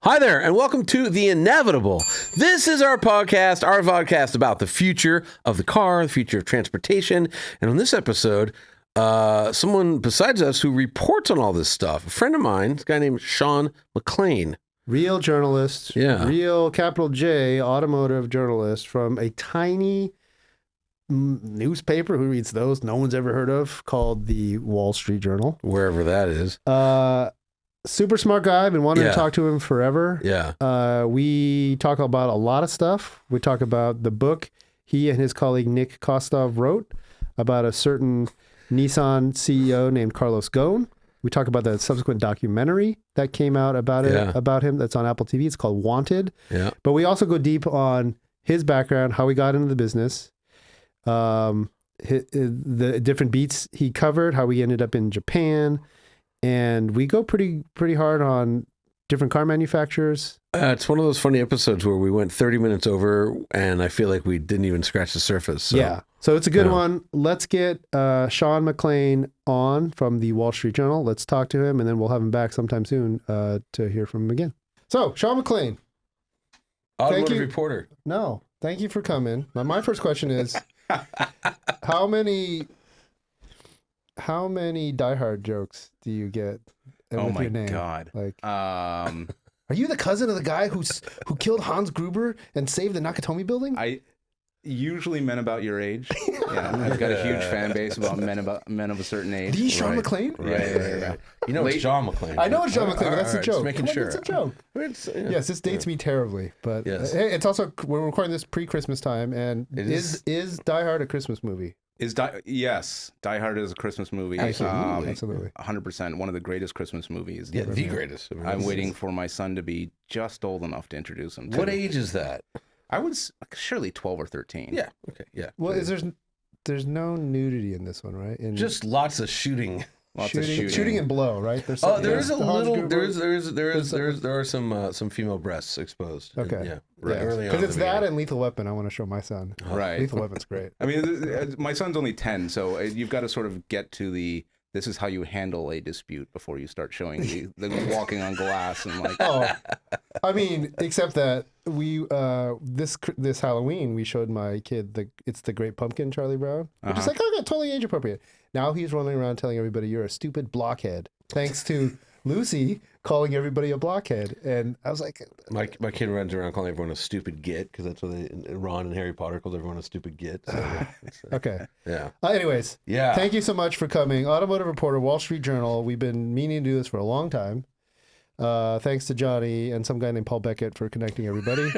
Hi there, and welcome to The Inevitable. This is our vodcast about the future of the car, the future of transportation. And on this episode, someone besides us who reports on all this stuff, a friend of mine, a guy named Sean McLain. Real journalist, real capital J automotive journalist from a tiny newspaper. Who reads those? No one's ever heard of, called the Wall Street Journal. Wherever that is. Super smart guy. I've been wanting to talk to him forever. Yeah. We talk about a lot of stuff. We talk about the book he and his colleague Nick Kostov wrote about a certain Nissan CEO named Carlos Ghosn. We talk about the subsequent documentary that came out about him that's on Apple TV. It's called Wanted. Yeah. But we also go deep on his background, how he got into the business, the different beats he covered, how he ended up in Japan. And we go pretty hard on different car manufacturers. It's one of those funny episodes where we went 30 minutes over, and I feel like we didn't even scratch the surface. So. Yeah. So it's a good one. Let's get Sean McLain on from the Wall Street Journal. Let's talk to him, and then we'll have him back sometime soon to hear from him again. So, Sean McLain. Automotive reporter. No, thank you for coming. My first question is, how many Die Hard jokes do you get with your name? God. Like, are you the cousin of the guy who killed Hans Gruber and saved the Nakatomi building? I usually men about your age. Yeah, I've got a huge fan base about men of a certain age. The Sean McLain? Yeah. You know, it's John McLain. I know it's John McLain, but that's a joke. Just making sure. It's a joke. Yes, this dates me terribly, but hey, it's also, we're recording this pre-Christmas time, and is Die Hard a Christmas movie? Yes, Die Hard is a Christmas movie. Absolutely. 100%. One of the greatest Christmas movies. Yeah, the greatest. I'm waiting for my son to be just old enough to introduce him to. What age is that? I was surely 12 or 13. Yeah. Okay. Yeah. Well, there's no nudity in this one, right? Just lots of shooting. Shooting and blow, right? There are some female breasts exposed. Okay. Early on. Because it's that and Lethal Weapon. I want to show my son. Right. Lethal Weapon's great. I mean, my son's only 10, so you've got to sort of get to this is how you handle a dispute before you start showing the walking on glass and like. Oh, I mean, except that we this Halloween we showed my kid it's the Great Pumpkin, Charlie Brown, which is like, oh, yeah, totally age appropriate. Now he's running around telling everybody you're a stupid blockhead, thanks to Lucy calling everybody a blockhead, and I was like, my kid runs around calling everyone a stupid git because that's what Ron and Harry Potter called everyone a stupid git. So okay. Yeah. Anyways. Yeah. Thank you so much for coming, automotive reporter, Wall Street Journal. We've been meaning to do this for a long time. Thanks to Jonny and some guy named Paul Beckett for connecting everybody.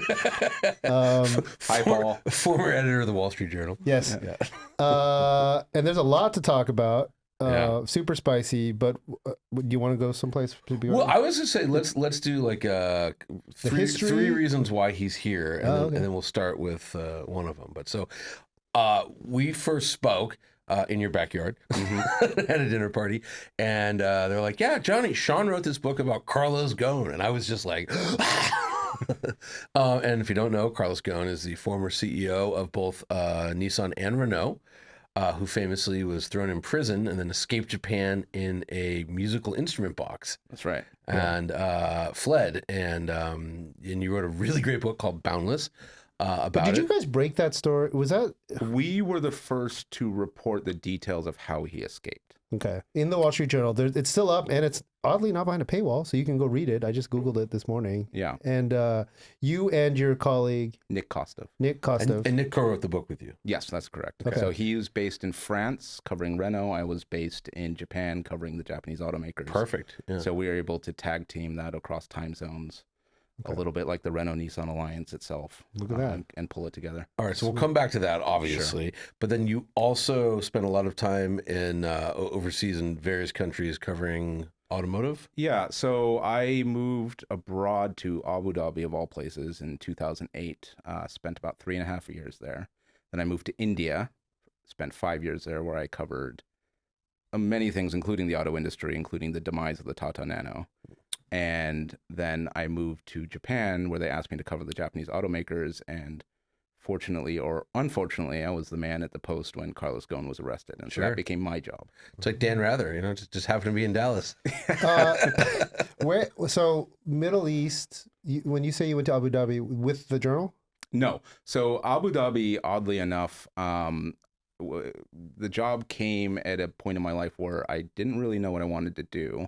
Hi, Paul. Former editor of the Wall Street Journal. Yes. Yeah. And there's a lot to talk about. Super spicy, but do you want to go someplace to be? Well, I was going to say let's do like three reasons why he's here, and then we'll start with one of them. But so we first spoke in your backyard at a dinner party, and they're like, "Yeah, Jonny, Sean wrote this book about Carlos Ghosn," and I was just like. And if you don't know, Carlos Ghosn is the former CEO of both Nissan and Renault. Who famously was thrown in prison and then escaped Japan in a musical instrument box. That's right. And fled. And you wrote a really great book called Boundless about it. Did you guys break that story? Was that... We were the first to report the details of how he escaped. Okay. In the Wall Street Journal. It's still up, and it's oddly not behind a paywall, so you can go read it. I just Googled it this morning. Yeah. And you and your colleague... Nick Kostov. And Nick co-wrote the book with you. Yes, that's correct. Okay. So he was based in France, covering Renault. I was based in Japan, covering the Japanese automakers. Perfect. Yeah. So we were able to tag team that across time zones. A little bit like the Renault-Nissan alliance itself. Look at that. And pull it together. All right, so we'll come back to that, obviously. Sure. But then you also spent a lot of time in overseas in various countries covering automotive? Yeah, so I moved abroad to Abu Dhabi, of all places, in 2008. Spent about 3.5 years there. Then I moved to India, spent 5 years there, where I covered many things, including the auto industry, including the demise of the Tata Nano. And then I moved to Japan, where they asked me to cover the Japanese automakers. And fortunately or unfortunately, I was the man at the post when Carlos Ghosn was arrested. And so that became my job. It's like Dan Rather, just happened to be in Dallas. So Middle East, when you say you went to Abu Dhabi with the journal? No. So Abu Dhabi, oddly enough, the job came at a point in my life where I didn't really know what I wanted to do.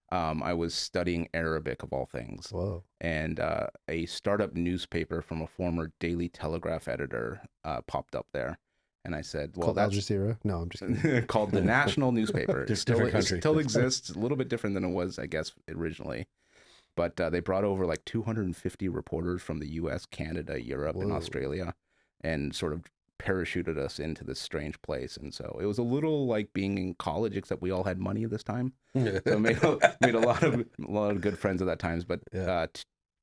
I was studying Arabic of all things. Whoa. And a startup newspaper from a former Daily Telegraph editor popped up there. And I said, well, called Al Jazeera? No, I'm just kidding. called the National Newspaper. It still exists, a little bit different than it was, I guess, originally. But they brought over like 250 reporters from the US, Canada, Europe, and Australia, and sort of parachuted us into this strange place. And so it was a little like being in college, except we all had money at this time. So made a lot of good friends at that times. But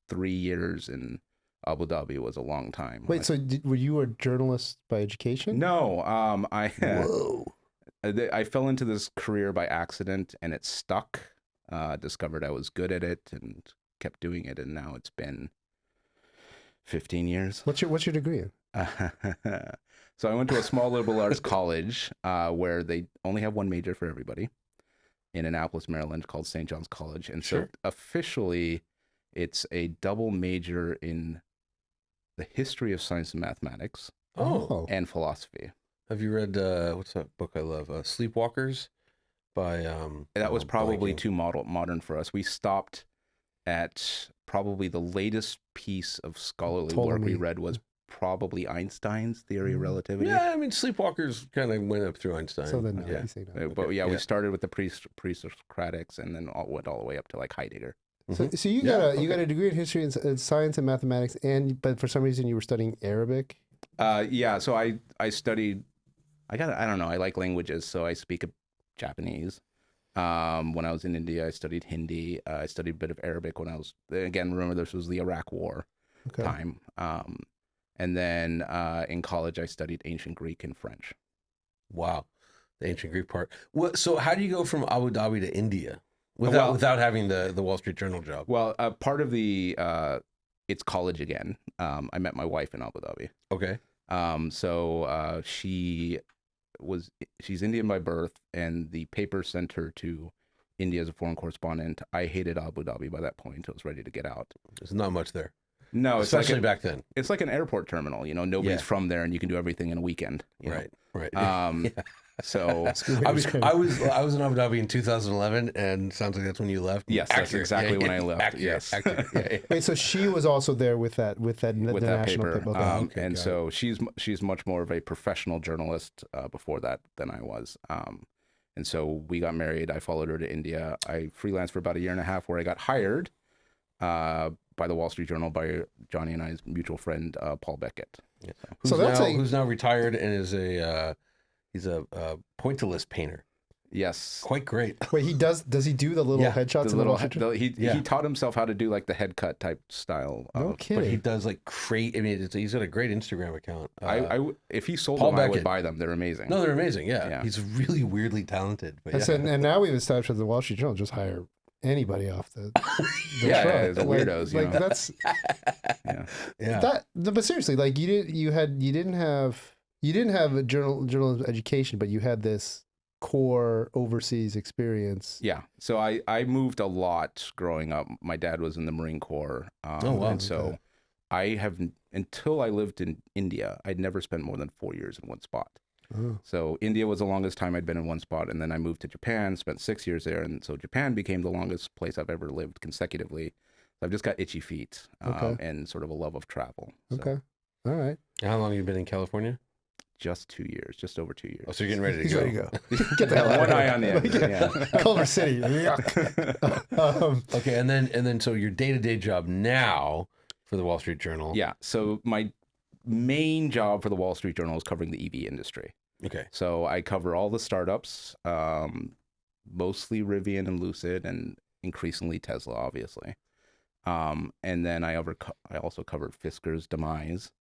3 years in Abu Dhabi was a long time. Wait, so were you a journalist by education? No, I fell into this career by accident, and it stuck. Discovered I was good at it and kept doing it, and now it's been 15 years. What's your degree in? So I went to a small liberal arts college where they only have one major for everybody in Annapolis, Maryland, called St. John's College. And so officially it's a double major in the history of science and mathematics and philosophy. Have you read, what's that book I love? Sleepwalkers by... that was probably too modern for us. We stopped at probably the latest piece of scholarly work we read was probably Einstein's theory of relativity. Yeah, I mean, Sleepwalkers kind of went up through Einstein. So then, But we started with the pre-Socratics and then went all the way up to like Heidegger. So you got a degree in history and science and mathematics, but for some reason you were studying Arabic. So I studied. I don't know. I like languages, so I speak Japanese. When I was in India, I studied Hindi. I studied a bit of Arabic when I was, again, remember this was the Iraq War time. And then in college, I studied ancient Greek and French. Wow. The ancient Greek part. So how do you go from Abu Dhabi to India without having the Wall Street Journal job? Well, part of the, it's college again. I met my wife in Abu Dhabi. Okay. So she's Indian by birth, and the paper sent her to India as a foreign correspondent. I hated Abu Dhabi by that point. I was ready to get out. There's not much there. No, especially back then. It's like an airport terminal. Nobody's from there, and you can do everything in a weekend. Right. So I was in Abu Dhabi in 2011, and sounds like that's when you left. Yes, that's exactly when I left. Yes. Wait, so she was also there with that national paper. Okay. And so she's much more of a professional journalist before that than I was. And so we got married. I followed her to India. I freelanced for about a year and a half, where I got hired by the Wall Street Journal by Jonny and I's mutual friend Paul Beckett. Yeah. Who's now retired and is he's a pointillist painter. Yes, quite great. Wait, does he do the little headshots? He taught himself how to do like the head cut type style. No kidding. But he does like great. I mean, he's got a great Instagram account. If he sold them, I would buy them. They're amazing. No, they're amazing. Yeah. He's really weirdly talented. But and now we've established that the Wall Street Journal just hire anybody off the the weirdos. That's but seriously, like you didn't have a journalism education, but you had this core overseas experience. Yeah. So I moved a lot growing up. My dad was in the Marine Corps. And so I have, until I lived in India, I'd never spent more than 4 years in one spot. Oh. So India was the longest time I'd been in one spot. And then I moved to Japan, spent 6 years there. And so Japan became the longest place I've ever lived consecutively. So I've just got itchy feet and sort of a love of travel. So. Okay. All right. How long have you been in California? Just 2 years, just over 2 years. Oh, so you're getting ready to He's go. ready to go. Get the hell out. One eye on the end. Yeah. Culver City. Yuck. Okay, and then so your day-to-day job now for the Wall Street Journal. Yeah. So my main job for the Wall Street Journal is covering the EV industry. Okay. So I cover all the startups, mostly Rivian and Lucid, and increasingly Tesla, obviously. And then I also covered Fisker's demise,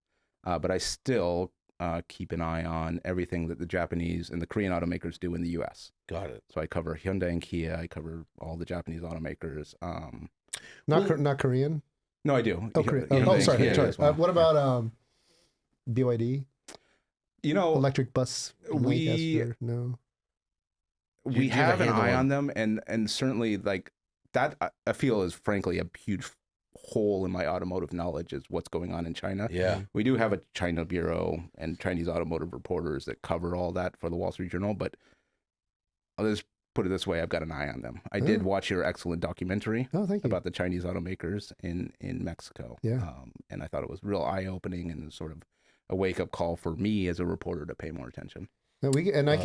but I still keep an eye on everything that the Japanese and the Korean automakers do in the U.S. Got it. So I cover Hyundai and Kia. I cover all the Japanese automakers. Not Korean? No, I do. Oh, Korean. Sorry. Well. What about BYD? Electric bus. We have an eye on them, and certainly like that. I feel is frankly a huge hole in my automotive knowledge is what's going on in China. Yeah. We do have a China bureau and Chinese automotive reporters that cover all that for the Wall Street Journal, but I'll just put it this way, I've got an eye on them. I did watch your excellent documentary about the Chinese automakers in Mexico. Yeah. And I thought it was real eye-opening and sort of a wake-up call for me as a reporter to pay more attention. No, we can. We'll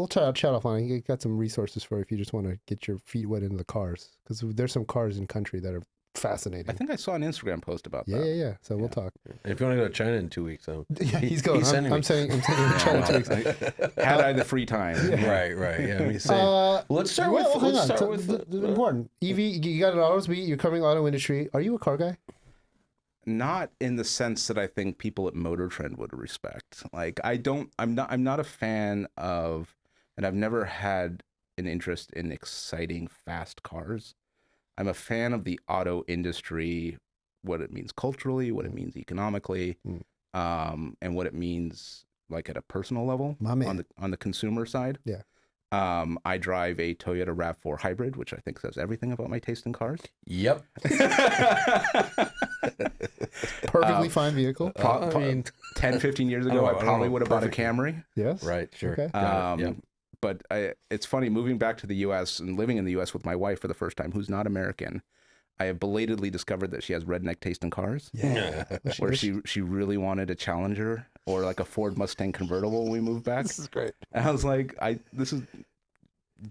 chat offline. I got some resources for if you just want to get your feet wet into the cars, because there's some cars in country that are fascinating. I think I saw an Instagram post about that. Yeah. So we'll talk. And if you want to go to China in 2 weeks, yeah, he's going. I'm sending him to China in 2 weeks. Had I the free time? Right. Yeah. I mean, let's start with the important EV. You got an autos beat. You're covering the auto industry. Are you a car guy? Not in the sense that I think people at MotorTrend would respect. Like I'm not a fan of, and I've never had an interest in exciting fast cars. I'm a fan of the auto industry, what it means culturally, what it means economically, and what it means like at a personal level on the consumer side. Yeah. I drive a Toyota RAV4 hybrid, which I think says everything about my taste in cars. Yep. Perfectly fine vehicle. I mean, 10, 15 years ago, I probably would have bought a Camry. Yes. Right. Sure. Okay. Yep. But it's funny, moving back to the U.S. and living in the U.S. with my wife for the first time, who's not American, I have belatedly discovered that she has redneck taste in cars. Yeah. Where she really wanted a Challenger or like a Ford Mustang convertible when we moved back. This is great. And I was like,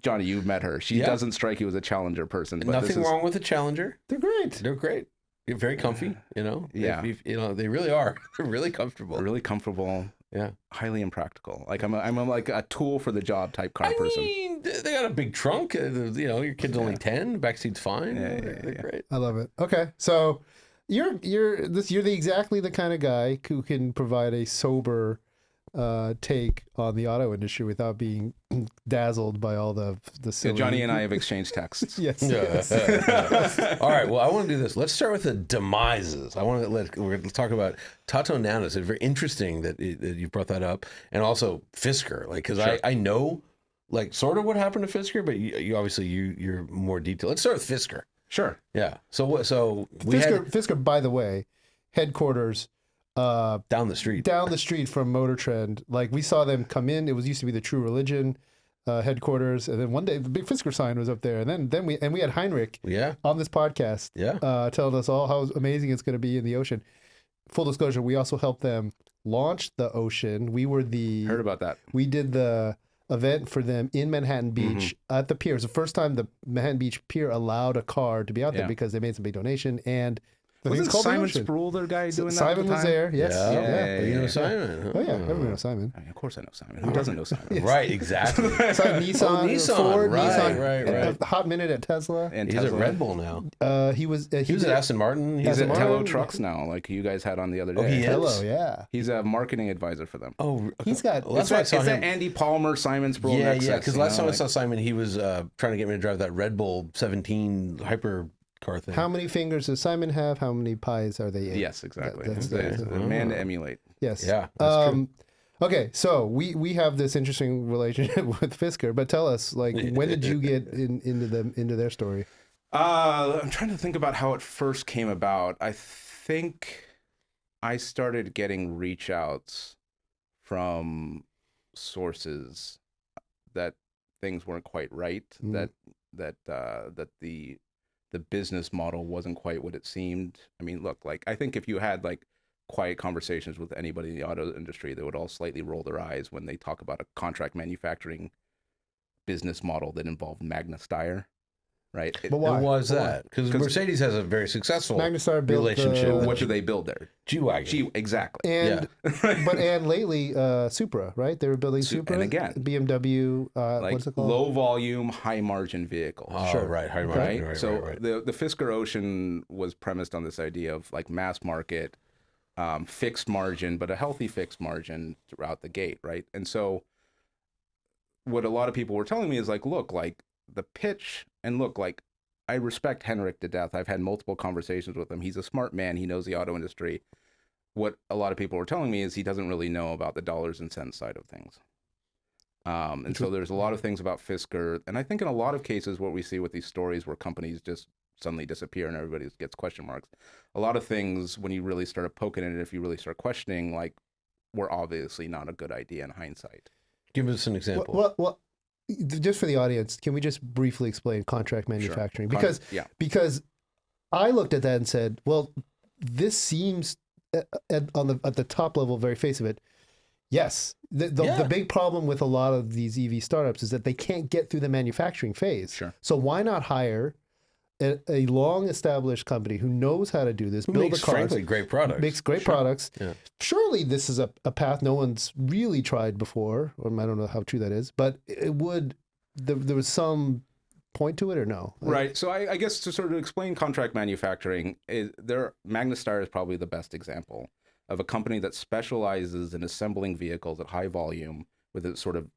Jonny, you've met her. She doesn't strike you as a Challenger person. But Nothing wrong with a Challenger. They're great. They're great. You're very comfy, Yeah. They really are. They're really comfortable. Really comfortable. Yeah. Highly impractical. Like I'm like a tool for the job type car person. I mean, they got a big trunk. Your kid's only 10. Backseat's fine. They're great. I love it. Okay, so you're exactly the kind of guy who can provide a sober take on the auto industry without being dazzled by all the silly... Jonny and I have exchanged texts. Yes. All right. Well, I want to do this. Let's start with the demises. We're going to talk about Tato Nanos. It's very interesting that you brought that up, and also Fisker. Because I know sort of what happened to Fisker, but you obviously you're more detailed. Let's start with Fisker. Sure. Yeah. So Fisker, by the way, headquarters. Down the street from MotorTrend. Like, we saw them come in. It used to be the True Religion headquarters, and then one day the big Fisker sign was up there, and then we had Heinrich on this podcast telling us all how amazing it's going to be in the Ocean. Full disclosure, we also helped them launch the Ocean. We were heard about that. We did the event for them in Manhattan Beach at the pier. It was the first time the Manhattan Beach pier allowed a car to be out there because they made some big donation, and wasn't Simon Sproul their guy doing that? Simon was there, yes. Yeah. You know Simon. Oh, yeah, everyone knows Simon. I mean, of course I know Simon. Who doesn't know Simon? Right, exactly. Nissan, Ford, right. A hot minute at Tesla. And he's Tesla. at Red Bull now. He was at Aston Martin. He's at Tello Trucks now, like you guys had on the other day. Oh, he is? Tello, yeah. He's a marketing advisor for them. Oh, he's got... Well, that's why I saw him. That Andy Palmer, Simon Sproul nexus. Yeah, because last time I saw Simon, he was trying to get me to drive that Red Bull 17 hyper car thing. How many fingers does Simon have? How many pies are they in? Yes, exactly. That's a man to emulate. Yes. Yeah. That's true. Okay, so we have this interesting relationship with Fisker, but tell us, when did you get into their story? I'm trying to think about how it first came about. I think I started getting reach outs from sources that things weren't quite right, that the business model wasn't quite what it seemed. I mean, look, I think if you had quiet conversations with anybody in the auto industry, they would all slightly roll their eyes when they talk about a contract manufacturing business model that involved Magna Steyr, right? But why? Why was that? Because Mercedes has a very successful Magna Steyr built relationship. What do they build there? G-Wagon. Exactly. And and lately Supra, right? They were building Supra. And again, BMW, what's it called? Low volume, high margin vehicles. Oh, sure. Right. High margin. Right. So right. the Fisker Ocean was premised on this idea of mass market, fixed margin, but a healthy fixed margin throughout the gate, right? And so what a lot of people were telling me is look, the pitch, and look, I respect Henrik to death. I've had multiple conversations with him. He's a smart man. He knows the auto industry. What a lot of people were telling me is he doesn't really know about the dollars and cents side of things. And so there's a lot of things about Fisker. And I think in a lot of cases, what we see with these stories where companies just suddenly disappear and everybody gets question marks. A lot of things, when you really start poking at it, if you really start questioning, like, were obviously not a good idea in hindsight. Give us an example. Well, just for the audience, can we just briefly explain contract manufacturing? Sure. Because I looked at that and said, well, this seems at the top level, very face of it. Yes, the big problem with a lot of these EV startups is that they can't get through the manufacturing phase. Sure. So why not hire a long-estabed company who knows how to do this, build makes, the cars, frankly, great products. Makes great products. Yeah. Surely this is a path no one's really tried before, or I don't know how true that is, but it would. There was some point to it, or no? Right. So I guess to sort of explain contract manufacturing, Magna Steyr is probably the best example of a company that specializes in assembling vehicles at high volume with it sort of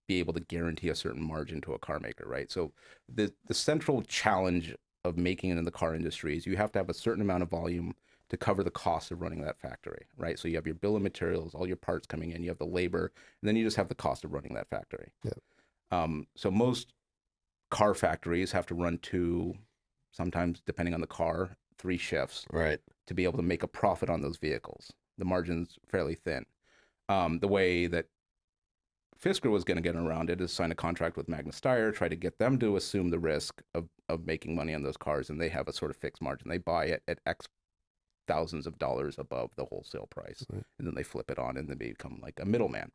be able to guarantee a certain margin to a car maker, right? So the central challenge of making it in the car industry is you have to have a certain amount of volume to cover the cost of running that factory, right? So you have your bill of materials, all your parts coming in, you have the labor, and then you just have the cost of running that factory. Yeah. So most car factories have to run 2, sometimes depending on the car, 3 shifts, right, to be able to make a profit on those vehicles. The margin's fairly thin. The way that Fisker was going to get around it is sign a contract with Magna Steyr, try to get them to assume the risk of making money on those cars, and they have a sort of fixed margin. They buy it at X thousands of dollars above the wholesale price, right, and then they flip it on, and then they become like a middleman.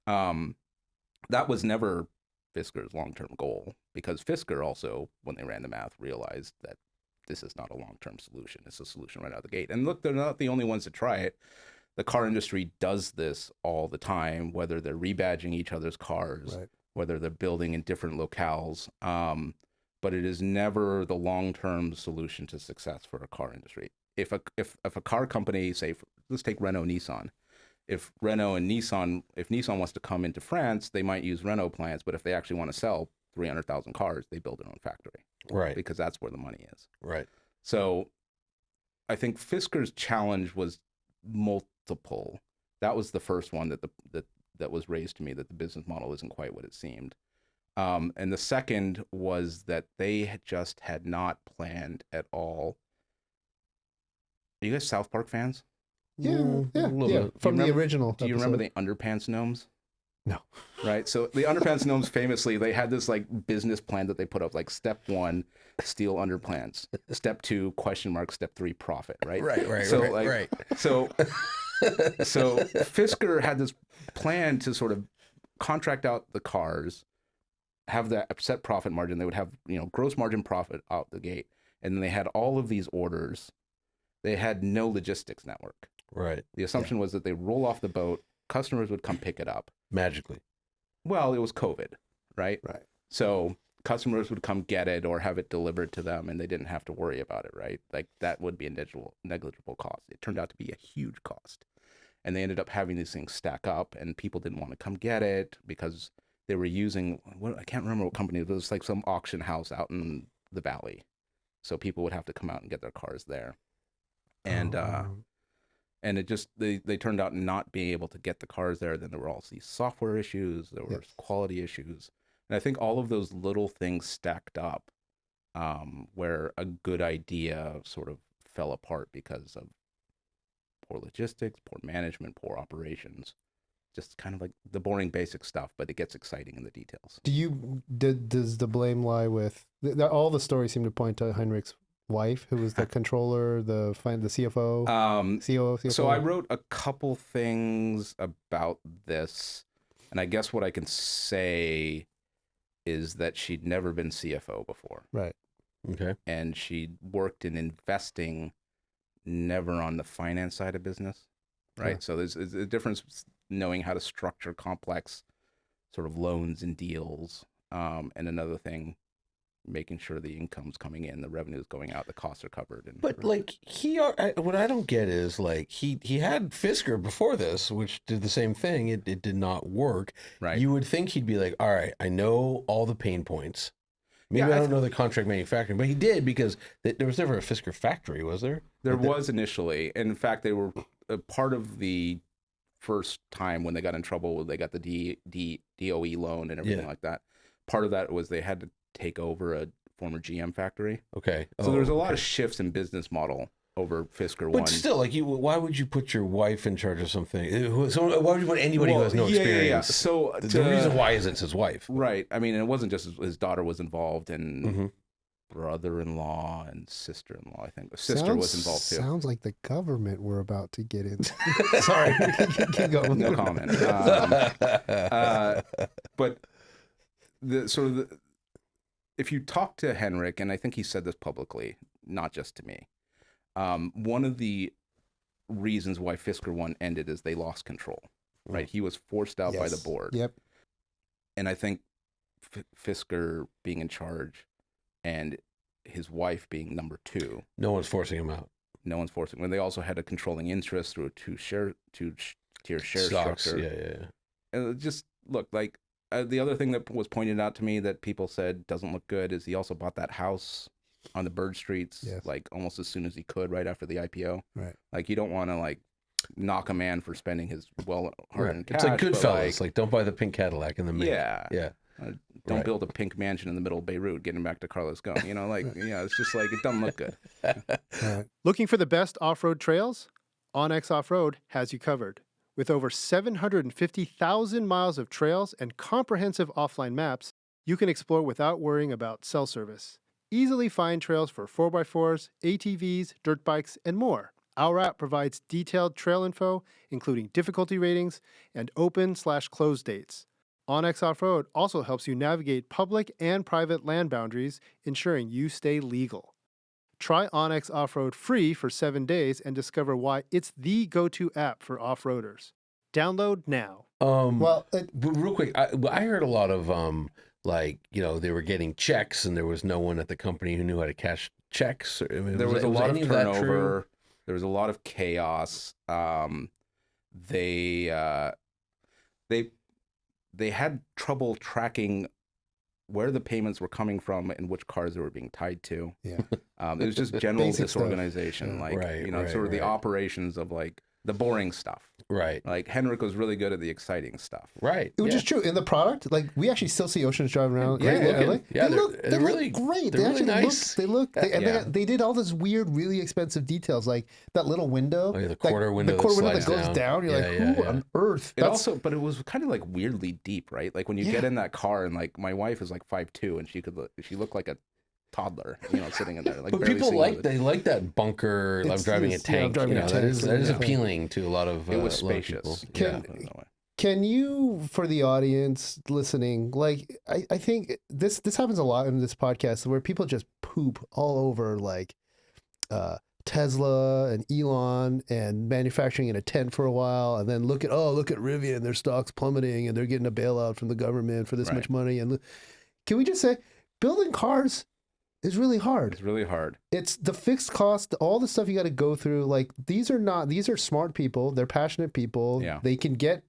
That was never Fisker's long-term goal, because Fisker also, when they ran the math, realized that this is not a long-term solution. It's a solution right out of the gate. And look, they're not the only ones to try it. The car industry does this all the time, whether they're rebadging each other's cars, right, whether they're building in different locales. But it is never the long-term solution to success for a car industry. If a car company, say, let's take Renault, Nissan. If Nissan wants to come into France, they might use Renault plants, but if they actually want to sell 300,000 cars, they build their own factory. Right. Because that's where the money is. Right. So I think Fisker's challenge was multiple. That was the first one that was raised to me, that the business model isn't quite what it seemed. And the second was that they just had not planned at all. Are you guys South Park fans? Yeah. From the original. Do you remember the Underpants Gnomes? No. Right. So the Underpants Gnomes, famously, they had this like business plan that they put up, like step 1, steal underpants. Step 2, ? Step 3, profit. Right. Right. So right. So Fisker had this plan to sort of contract out the cars, have that set profit margin. They would have, gross margin profit out the gate. And then they had all of these orders. They had no logistics network. Right. The assumption was that they roll off the boat, customers would come pick it up. Magically. Well, it was COVID, right? Right. So customers would come get it or have it delivered to them, and they didn't have to worry about it, right? Like that would be a negligible cost. It turned out to be a huge cost. And they ended up having these things stack up, and people didn't want to come get it because they were using, I can't remember what company, it was like some auction house out in the valley. So people would have to come out and get their cars there. And and it just, they turned out not being able to get the cars there. Then there were all these software issues, there were quality issues. And I think all of those little things stacked up where a good idea sort of fell apart because of poor logistics, poor management, poor operations. Just kind of like the boring basic stuff, but it gets exciting in the details. Does the blame lie with, all the stories seem to point to Heinrich's wife, who was the controller, the CFO, COO? So I wrote a couple things about this, and I guess what I can say is that she'd never been CFO before. Right. Okay. And she'd worked in investing, never on the finance side of business, right? Yeah. So there's a difference knowing how to structure complex sort of loans and deals, and another thing, making sure the income's coming in, the revenue's going out, the costs are covered. But like what I don't get is like he had Fisker before this, which did the same thing. It did not work. Right. You would think he'd be like, all right, I know all the pain points. Maybe I don't know the contract manufacturing, but he did, because there was never a Fisker factory, was there? There was initially. In fact, they were a part of the first time when they got in trouble, they got the DOE loan and everything like that. Part of that was they had to take over a former GM factory. Okay. So there was a lot of shifts in business model over Fisker 1. But still, like, why would you put your wife in charge of something? So why would you put anybody who has no experience? Yeah. So the reason why is it's his wife. Right. I mean, it wasn't just his daughter was involved, and brother-in-law and sister-in-law. I think the sister was involved too. Sounds like the government we're about to get into. Sorry, keep going. No comment. But if you talk to Henrik, and I think he said this publicly, not just to me, one of the reasons why Fisker 1 ended is they lost control. Right, he was forced out by the board. Yep. And I think Fisker being in charge, and his wife being number 2. No one's forcing him out. No one's forcing. When they also had a controlling interest through a two-tier share Stocks, structure. Yeah. And it just look like the other thing that was pointed out to me that people said doesn't look good is he also bought that house on the Bird Streets like almost as soon as he could right after the IPO. Right. Like you don't want to like knock a man for spending his well-earned cash. It's like Goodfellas. Like don't buy the pink Cadillac in the main. Yeah. Don't build a pink mansion in the middle of Beirut, getting back to Carlos Ghosn. You know, like, it's just like, it doesn't look good. Looking for the best off-road trails? OnX Off-Road has you covered. With over 750,000 miles of trails and comprehensive offline maps, you can explore without worrying about cell service. Easily find trails for 4x4s, ATVs, dirt bikes, and more. Our app provides detailed trail info, including difficulty ratings and open/closed dates. OnX Off-Road also helps you navigate public and private land boundaries, ensuring you stay legal. Try OnX Off-Road free for 7 days and discover why it's the go-to app for off-roaders. Download now. But real quick, I heard a lot of they were getting checks and there was no one at the company who knew how to cash checks. There was a lot of turnover. There was a lot of chaos. They had trouble tracking where the payments were coming from and which cars they were being tied to. Yeah. It was just general disorganization, the operations of like the boring stuff. Right. Like Henrik was really good at the exciting stuff. Right. Which is true. In the product, like we actually still see Oceans driving around. Yeah, they look really great. They're they really nice. They did all this weird, really expensive details, like that little window. Oh, yeah, the quarter window that goes down. You're like, who on earth? But it was kind of like weirdly deep, right? Like when you get in that car, and like my wife is like 5'2", and she looked like a toddler, sitting in there. Like, but people like that bunker. I'm driving a tank. That is appealing to a lot of. It was spacious. Can you, for the audience listening, like I think this happens a lot in this podcast where people just poop all over like Tesla and Elon and manufacturing in a tent for a while, and then look at Rivian, their stock's plummeting and they're getting a bailout from the government for this much money. And can we just say, building cars is really hard. It's really hard. It's the fixed cost, all the stuff you got to go through. Like these are smart people. They're passionate people. Yeah. They can get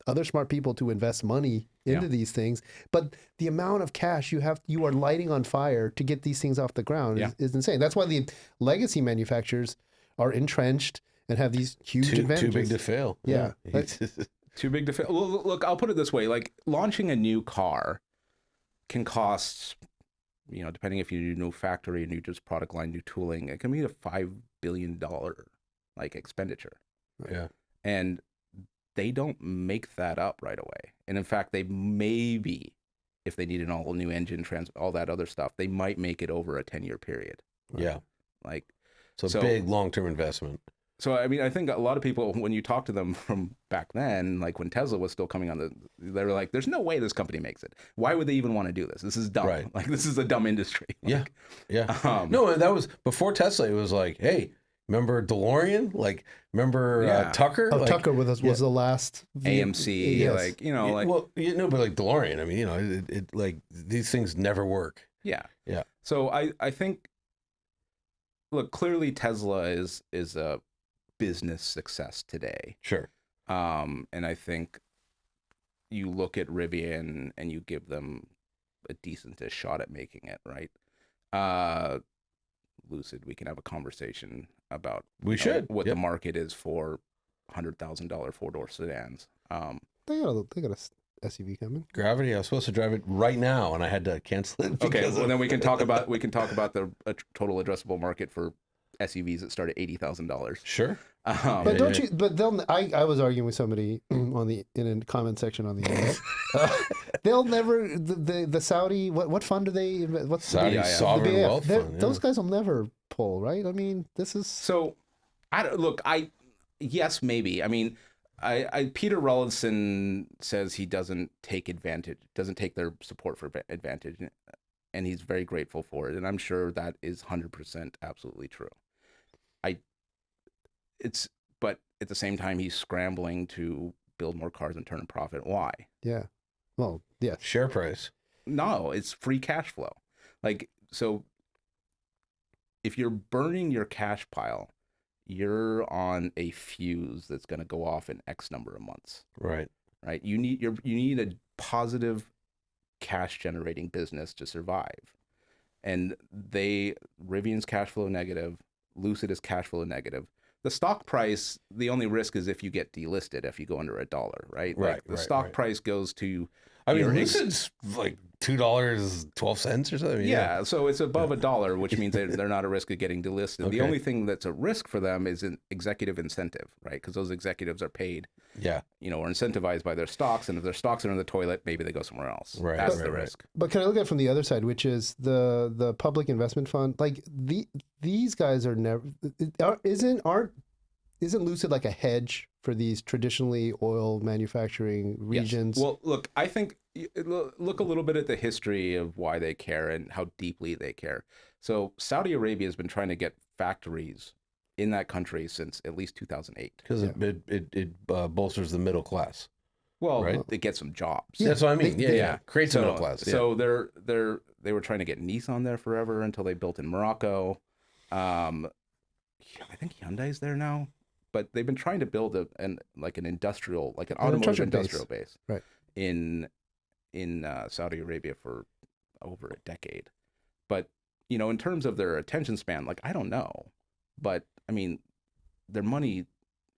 other smart people to invest money into these things. But the amount of cash you are lighting on fire to get these things off the ground is insane. That's why the legacy manufacturers are entrenched and have these huge advantages. Too big to fail. Yeah. Too big to fail. Well, look, I'll put it this way. Like launching a new car can cost, depending if you do new factory, new just product line, new tooling, it can be a $5 billion like expenditure. Yeah. And they don't make that up right away. And in fact, they maybe, if they need an all new engine, all that other stuff, they might make it over a 10-year period. Right? Yeah. Like, so big long-term investment. So, I mean, I think a lot of people, when you talk to them from back then, like when Tesla was still coming on they were like, there's no way this company makes it. Why would they even want to do this? This is dumb. Right. Like, this is a dumb industry. Like, No, that was before Tesla. It was like, hey, remember DeLorean? Like, remember Tucker? Oh, like, Tucker was the last AMC. Yes. Like, like. Well, but like DeLorean, I mean, it like these things never work. Yeah. Yeah. So I think, look, clearly Tesla is a business success today. Sure. And I think you look at Rivian and you give them a decent-ish shot at making it, right? Lucid, we can have a conversation about what the market is for $100,000 four-door sedans. They got SUV coming. Gravity. I was supposed to drive it right now, and I had to cancel it. Okay, well then we can talk about the total addressable market for SUVs that start at $80,000. Sure. But don't you? But they'll. I was arguing with somebody in a comment section on the internet. They'll never the Saudi. What fund do they? What's Saudi sovereign wealth fund? Those guys will never pull, right? I mean, this is so. Yes, maybe. I mean, Peter Rawlinson says he doesn't take their support for advantage, and he's very grateful for it. And I'm sure that is 100% absolutely true. But at the same time, he's scrambling to build more cars and turn a profit. Why? Yeah. Well, yeah. Share price. No, it's free cash flow. So if you're burning your cash pile, you're on a fuse that's going to go off in X number of months. Right. Right. You need a positive cash generating business to survive. And Rivian's cash flow negative, Lucid is cash flow negative. The stock price, the only risk is if you get delisted, if you go under $1, right? Right. The stock price goes to. I mean, Lucid's like $2.12 or something. Yeah, so it's above $1, which means they're not at risk of getting delisted. Okay. The only thing that's a risk for them is an executive incentive, right? Because those executives are paid, or incentivized by their stocks, and if their stocks are in the toilet, maybe they go somewhere else. Right, that's the risk. But can I look at it from the other side, which is the public investment fund? Like these guys are never isn't Lucid like a hedge for these traditionally oil manufacturing regions? Yes. Well, look, I think look a little bit at the history of why they care and how deeply they care. So Saudi Arabia has been trying to get factories in that country since at least 2008. Because it bolsters the middle class. Well, right? It gets some jobs. Yeah, that's what I mean. Yeah. Creates a middle class. Yeah. So they were trying to get Nissan there forever until they built in Morocco. I think Hyundai's there now. But they've been trying to build an automotive industrial base, right, in Saudi Arabia for over a decade. But in terms of their attention span, I don't know, but I mean, their money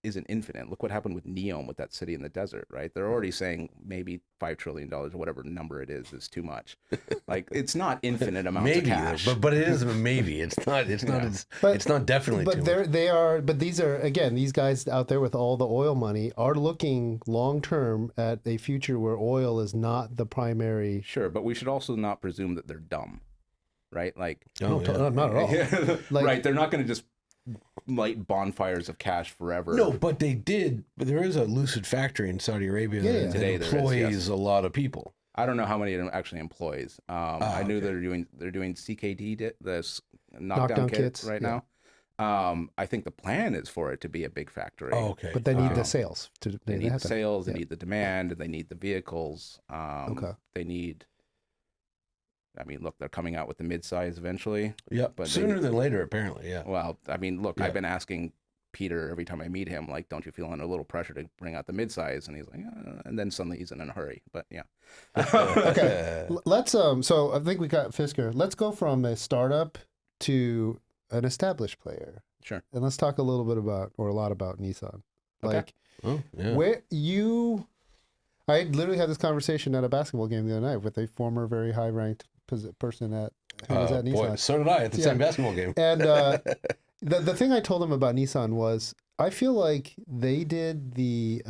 isn't infinite. Look what happened with NEOM, with that city in the desert, right? They're already saying maybe $5 trillion or whatever number it is too much. It's not infinite amounts of cash. But it is a maybe. It's not definitely but too much. But these are, again, these guys out there with all the oil money are looking long term at a future where oil is not the primary. Sure, but we should also not presume that they're dumb, right? Not at all. Right, they're not going to just light bonfires of cash forever. No, but they did. But there is a Lucid factory in Saudi Arabia that employs a lot of people. I don't know how many it actually employs. I knew they're doing CKD, the knockdown kits right now. I think the plan is for it to be a big factory. Oh, okay. But they need the sales. They need sales. They need the demand. They need the vehicles. They need. I mean, look, they're coming out with the midsize eventually. Yeah, but sooner than later, apparently. Yeah. Well, I mean, look, I've been asking Peter every time I meet him, don't you feel under a little pressure to bring out the midsize? And he's like, and then suddenly he's in a hurry. But yeah. Okay. Let's so I think we got Fisker. Let's go from a startup to an established player. Sure. And let's talk a lot about Nissan. I literally had this conversation at a basketball game the other night with a former very high ranked person at Nissan. Boy, so did I at the same basketball game. And the thing I told him about Nissan was I feel like they did the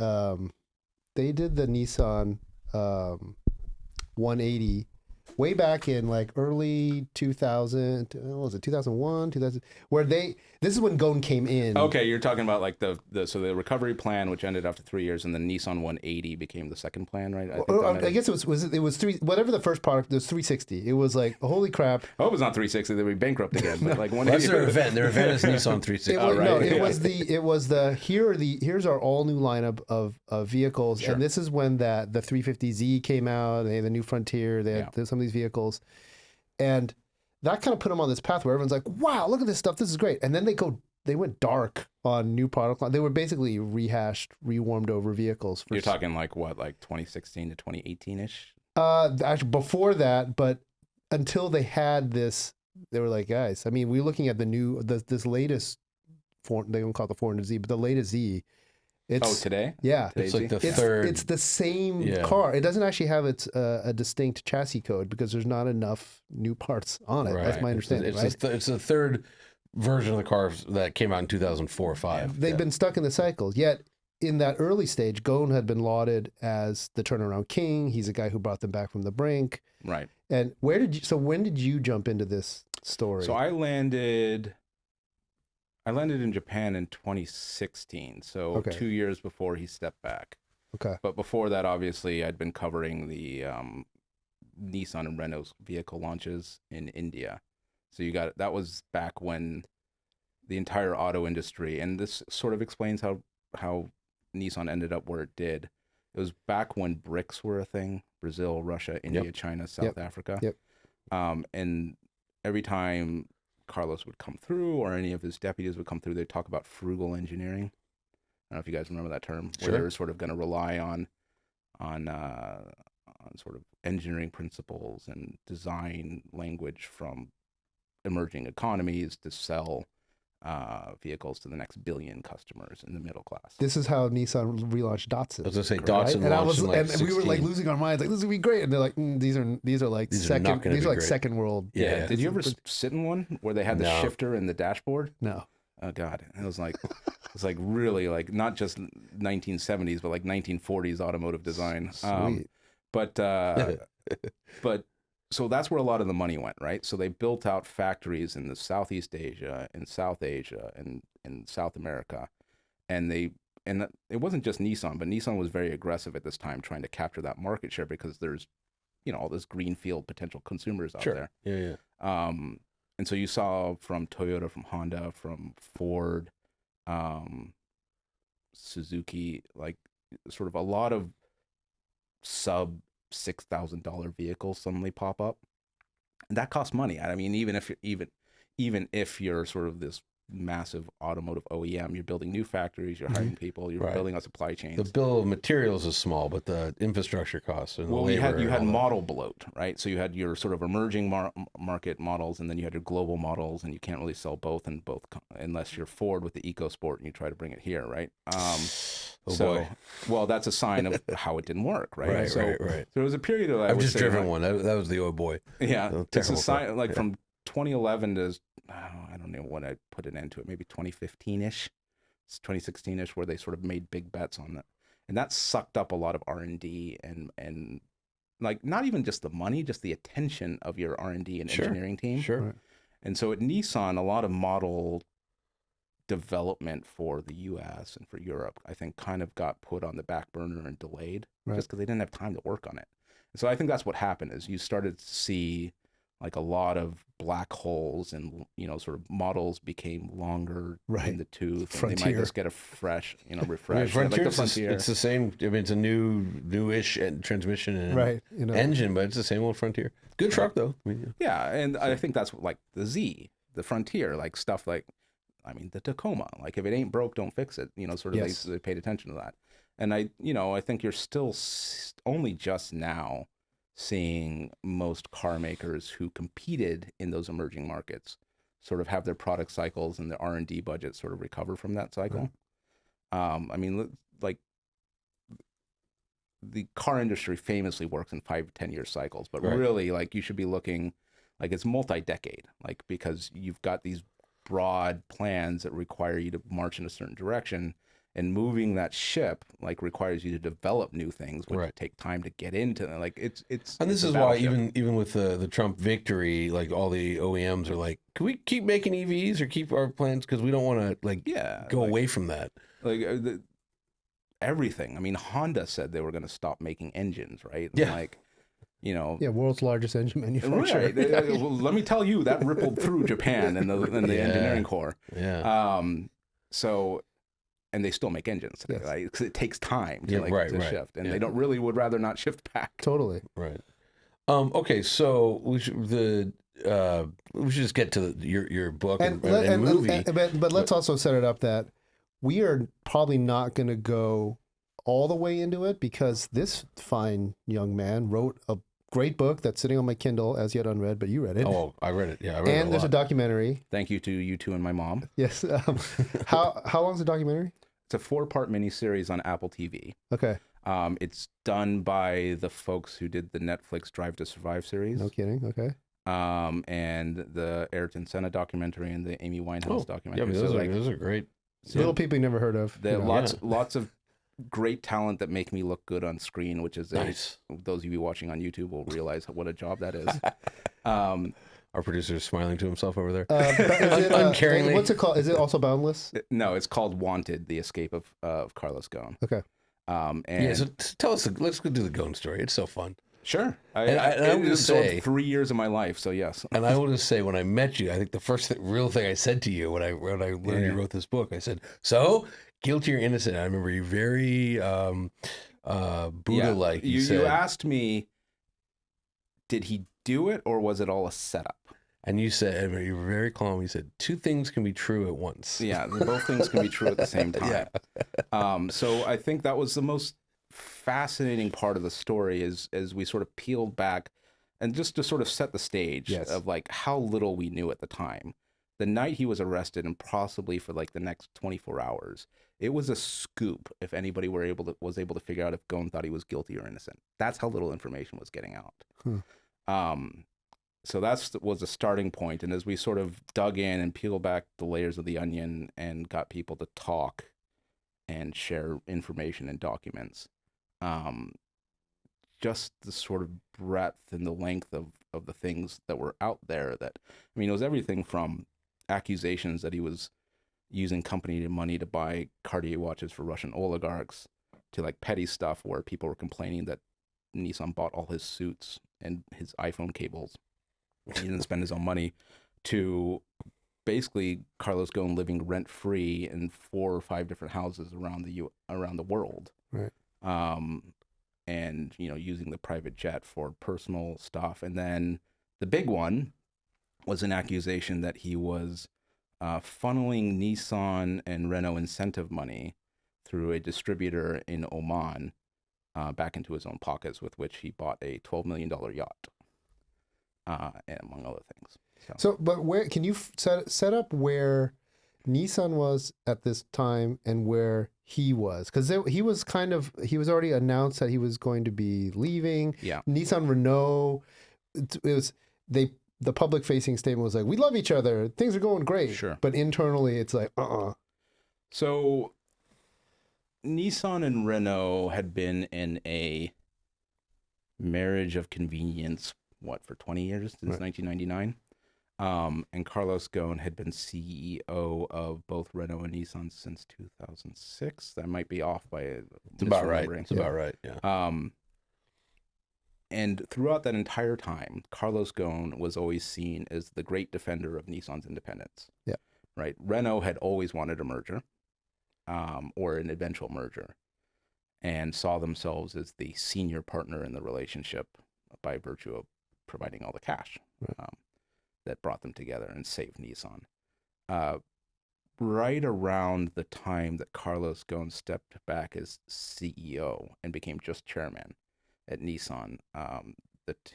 Nissan 180 way back in early 2000. What was it, 2001, 2000? This is when Ghosn came in. Okay, you're talking about the recovery plan, which ended after 3 years, and the Nissan 180 became the second plan, right? I guess it was three. Whatever the first product, it was 360. It was holy crap. I hope it's not 360. They'll be bankrupt again. But that's their event. Their event is Nissan 360. Here's our all new lineup of vehicles, sure. And this is when the 350Z came out. They had the new Frontier. They had some of these vehicles, and that kind of put them on this path where everyone's like, wow, look at this stuff, this is great. And then they went dark on new product line. They were basically rehashed, rewarmed over vehicles. You're talking 2016 to 2018 ish? Actually before that, but until they had this, they were like, guys, I mean, we're looking at this latest, they don't call it the 400Z, but the latest Z It's today? Yeah. It's like the It's third. it's the same Yeah. car. It doesn't actually have its a distinct chassis code because there's not enough new parts on it. Right. That's my understanding, It's right? it's the third version of the car that came out in 2004 or 5. They've been stuck in the cycles. Yet in that early stage, Ghosn had been lauded as the turnaround king. He's a guy who brought them back from the brink. Right. And when did you jump into this story? So I landed in Japan in 2016, so 2 years before he stepped back. Okay. But before that, obviously, I'd been covering the Nissan and Renault's vehicle launches in India. So that was back when the entire auto industry, and this sort of explains how Nissan ended up where it did. It was back when BRICS were a thing: Brazil, Russia, India, China, South Africa. Yep. And every time Carlos would come through, or any of his deputies would come through, they'd talk about frugal engineering. I don't know if you guys remember that term, where they're sort of going to rely on sort of engineering principles and design language from emerging economies to sell vehicles to the next billion customers in the middle class. This is how Nissan relaunched Datsun. I was gonna say Datsun right? launched in like and we were like 16. losing our minds, like this would be great, and they're like, these are like These are not gonna be great. second world. Yeah. Did you ever sit in one where they had the No. shifter in the dashboard? No. Oh God, it was like really like not just 1970s, but like 1940s automotive design. Sweet. But so that's where a lot of the money went, right? So they built out factories in the Southeast Asia, in South Asia, and in South America, and it wasn't just Nissan, but Nissan was very aggressive at this time trying to capture that market share because there's, all this greenfield potential consumers out there. Yeah. And so you saw from Toyota, from Honda, from Ford, Suzuki, like sort of a lot of sub $6,000 vehicles suddenly pop up. And that costs money. I mean, even if you're sort of this massive automotive OEM, you're building new factories, you're hiring people, you're building a supply chain. The bill of materials is small, but the infrastructure costs and the labor. You had model bloat, right? So you had your sort of emerging market models, and then you had your global models, and you can't really sell both unless you're Ford with the EcoSport and you try to bring it here, right? Boy. Well, that's a sign of how it didn't work, right? Right. So there was a period of I've just driven one. That was the boy. Yeah, it's a sign car. like from 2011 to I don't know when I put an end to it, maybe 2015-ish, 2016-ish, where they sort of made big bets on that, and that sucked up a lot of R&D and like not even just the money, just the attention of your R&D and engineering team. Sure. Right. And so at Nissan, a lot of model development for the U.S. and for Europe, I think, kind of got put on the back burner and delayed just because they didn't have time to work on it. And so I think that's what happened is you started to see like a lot of black holes and, sort of models became longer in the tooth. Frontier. And they might just get a fresh, refresh. Frontier, like the Frontier. it's the same. I mean, it's a newish transmission and engine, but it's the same old Frontier. Good truck though. I mean, yeah, and I think that's what, like the Z, the Frontier, like stuff like, I mean, the Tacoma. Like if it ain't broke, don't fix it. Sort of they paid attention to that. And I think you're still only just now seeing most car makers who competed in those emerging markets sort of have their product cycles and their R&D budget sort of recover from that cycle. Right. I mean, like the car industry famously works in 5-10 year cycles, but really like you should be looking like it's multi-decade, like because you've got these broad plans that require you to march in a certain direction. And moving that ship like requires you to develop new things, which take time to get into. Like it's. And this is why even with the Trump victory, like all the OEMs are like, can we keep making EVs or keep our plans because we don't want to go away from that. Like everything. I mean, Honda said they were going to stop making engines, right? Yeah. Like, world's largest engine manufacturer. Right. Well, let me tell you, that rippled through Japan and the engineering core. Yeah. And they still make engines today, right? Because it takes time to shift, and they would rather not shift back. Totally. Right. Okay, so we should just get to your book and movie. But let's also set it up that we are probably not going to go all the way into it because this fine young man wrote a great book that's sitting on my Kindle as yet unread, but you read it. Oh, I read it. Yeah, I read it. And there's a lot. Documentary. Thank you to you two and my mom. Yes. How long's the documentary? It's a 4-part miniseries on Apple TV. Okay. It's done by the folks who did the Netflix Drive to Survive series. No kidding. Okay. And the Ayrton Senna documentary and the Amy Winehouse documentary. Yeah, those are great. Little people you never heard of. There are lots of great talent that make me look good on screen, which is nice. Those of you watching on YouTube will realize what a job that is. Our producer is smiling to himself over there. Uncaringly. What's it called? Is it also Boundless? No, it's called Wanted: The Escape of Carlos Ghosn. Okay. And so tell us. Let's go do the Ghosn story. It's so fun. Sure. I will just say 3 years of my life, so yes. And I will just say, when I met you, I think the first real thing I said to you when I learned you wrote this book, I said, "So, guilty or innocent?" I remember you very Buddha-like. You asked me, did he do it or was it all a setup? And you said, you were very calm. You said, 2 things can be true at once. Yeah, both things can be true at the same time. Yeah. So I think that was the most fascinating part of the story is as we sort of peeled back and just to sort of set the stage of like how little we knew at the time. The night he was arrested and possibly for like the next 24 hours, it was a scoop if anybody was able to figure out if Ghosn thought he was guilty or innocent. That's how little information was getting out. So that was a starting point. And as we sort of dug in and peeled back the layers of the onion and got people to talk and share information and documents, just the sort of breadth and the length of the things that were out there that, I mean, it was everything from accusations that he was using company money to buy Cartier watches for Russian oligarchs to like petty stuff where people were complaining that Nissan bought all his suits and his iPhone cables. He didn't spend his own money, to basically Carlos Ghosn living rent free in 4 or 5 different houses around the world. Right. And using the private jet for personal stuff. And then the big one was an accusation that he was funneling Nissan and Renault incentive money through a distributor in Oman back into his own pockets, with which he bought a $12 million yacht, and among other things. So, but where can you set up where Nissan was at this time and where he was? Because he was already announced that he was going to be leaving. Yeah. Nissan Renault, the public facing statement was like, "We love each other. Things are going great." Sure. But internally, it's like, So Nissan and Renault had been in a marriage of convenience, for 20 years, since 1999. And Carlos Ghosn had been CEO of both Renault and Nissan since 2006. That might be off by It's about right. It's about right, yeah. And throughout that entire time, Carlos Ghosn was always seen as the great defender of Nissan's independence. Yeah. Right. Renault had always wanted a merger, or an eventual merger, and saw themselves as the senior partner in the relationship by virtue of providing all the cash that brought them together and saved Nissan. Right around the time that Carlos Ghosn stepped back as CEO and became just chairman at Nissan,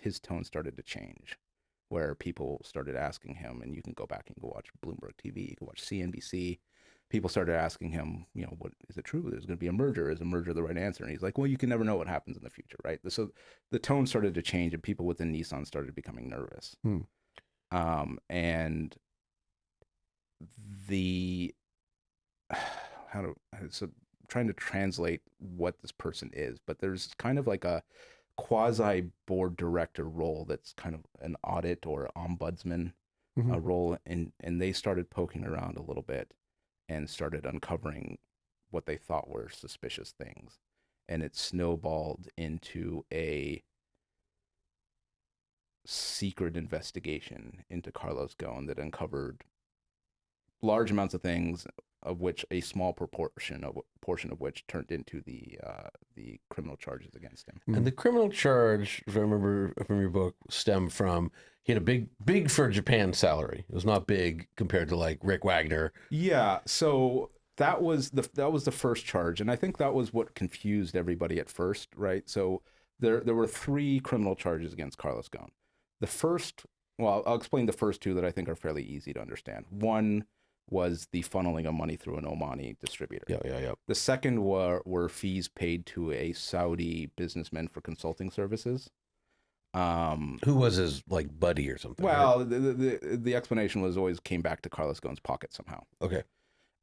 his tone started to change, where people started asking him, and you can go back and go watch Bloomberg TV, you can watch CNBC. People started asking him, what is it true? There's going to be a merger. Is a merger the right answer? And he's like, well, you can never know what happens in the future, right? So the tone started to change, and people within Nissan started becoming nervous. And trying to translate what this person is, but there's kind of like a quasi board director role that's kind of an audit or ombudsman role, and they started poking around a little bit and started uncovering what they thought were suspicious things, and it snowballed into a secret investigation into Carlos Ghosn that uncovered large amounts of things, of which a small portion of which turned into the criminal charges against him. And the criminal charge, if I remember from your book, stemmed from he had a big for Japan salary. It was not big compared to like Rick Wagner. Yeah, so that was the first charge, and I think that was what confused everybody at first, right? So there were 3 criminal charges against Carlos Ghosn. The first, I'll explain the first 2 that I think are fairly easy to understand. One was the funneling of money through an Omani distributor. Yeah. The second were fees paid to a Saudi businessman for consulting services. Who was his like buddy or something? Well, right? the explanation was always came back to Carlos Ghosn's pocket somehow. Okay.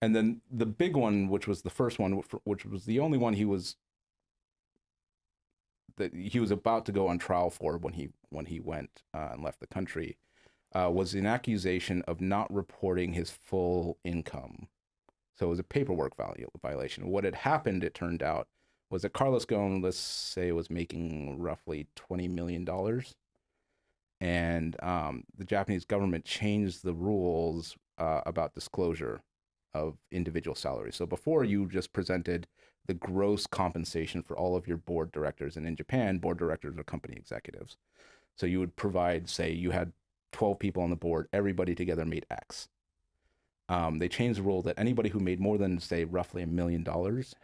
And then the big one, which was the first one, which was the only one he was about to go on trial for when he went and left the country, was an accusation of not reporting his full income. So it was a paperwork violation. What had happened, it turned out, was that Carlos Ghosn, let's say, was making roughly $20 million. And the Japanese government changed the rules about disclosure of individual salaries. So before, you just presented the gross compensation for all of your board directors. And in Japan, board directors are company executives. So you would provide, say you had 12 people on the board, everybody together made X. They changed the rule that anybody who made more than, say, roughly $1 million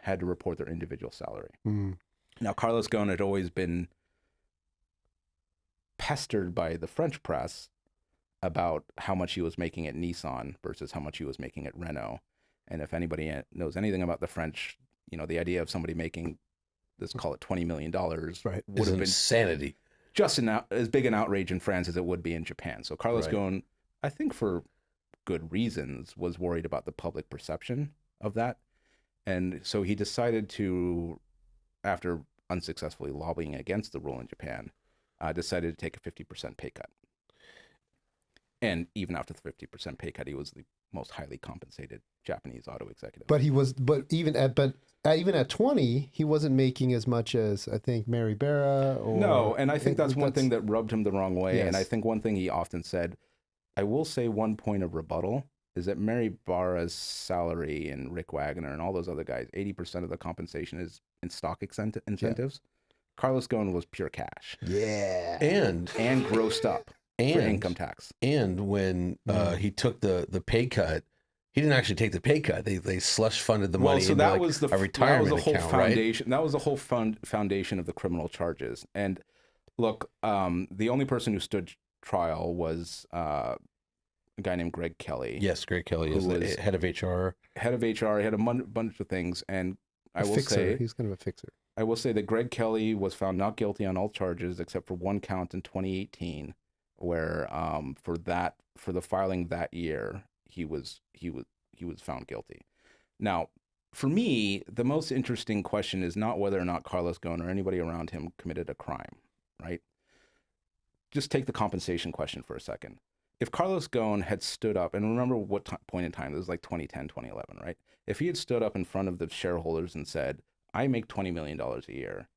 had to report their individual salary. Now, Carlos Ghosn had always been pestered by the French press about how much he was making at Nissan versus how much he was making at Renault. And if anybody knows anything about the French, the idea of somebody making, let's call it $20 million, right, would have been insanity. Just as big an outrage in France as it would be in Japan. So Carlos Ghosn, I think for good reasons, was worried about the public perception of that. And so he decided to, after unsuccessfully lobbying against the rule in Japan, decided to take a 50% pay cut. And even after the 50% pay cut, he was the most highly compensated Japanese auto executive. But even at 20, he wasn't making as much as, I think, Mary Barra. No, and I think that's one thing that rubbed him the wrong way. Yes. And I think one thing he often said, I will say one point of rebuttal, is that Mary Barra's salary and Rick Wagner and all those other guys, 80% of the compensation is in stock incentives. Yeah. Carlos Ghosn was pure cash. Yeah. And grossed up for income tax. And when he took the pay cut, he didn't actually take the pay cut. They slush funded the money into a retirement account, foundation. Right? That was the whole foundation of the criminal charges. And look, the only person who stood trial was a guy named Greg Kelly. Yes, Greg Kelly is the head of HR. Head of HR. He had a bunch of things. And I will say, he's kind of a fixer. I will say that Greg Kelly was found not guilty on all charges except for one count in 2018, where for the filing that year, he was found guilty. Now, for me, the most interesting question is not whether or not Carlos Ghosn or anybody around him committed a crime, right? Just take the compensation question for a second. If Carlos Ghosn had stood up, and remember what point in time, this was like 2010, 2011, right? If he had stood up in front of the shareholders and said, I make $20 million a year,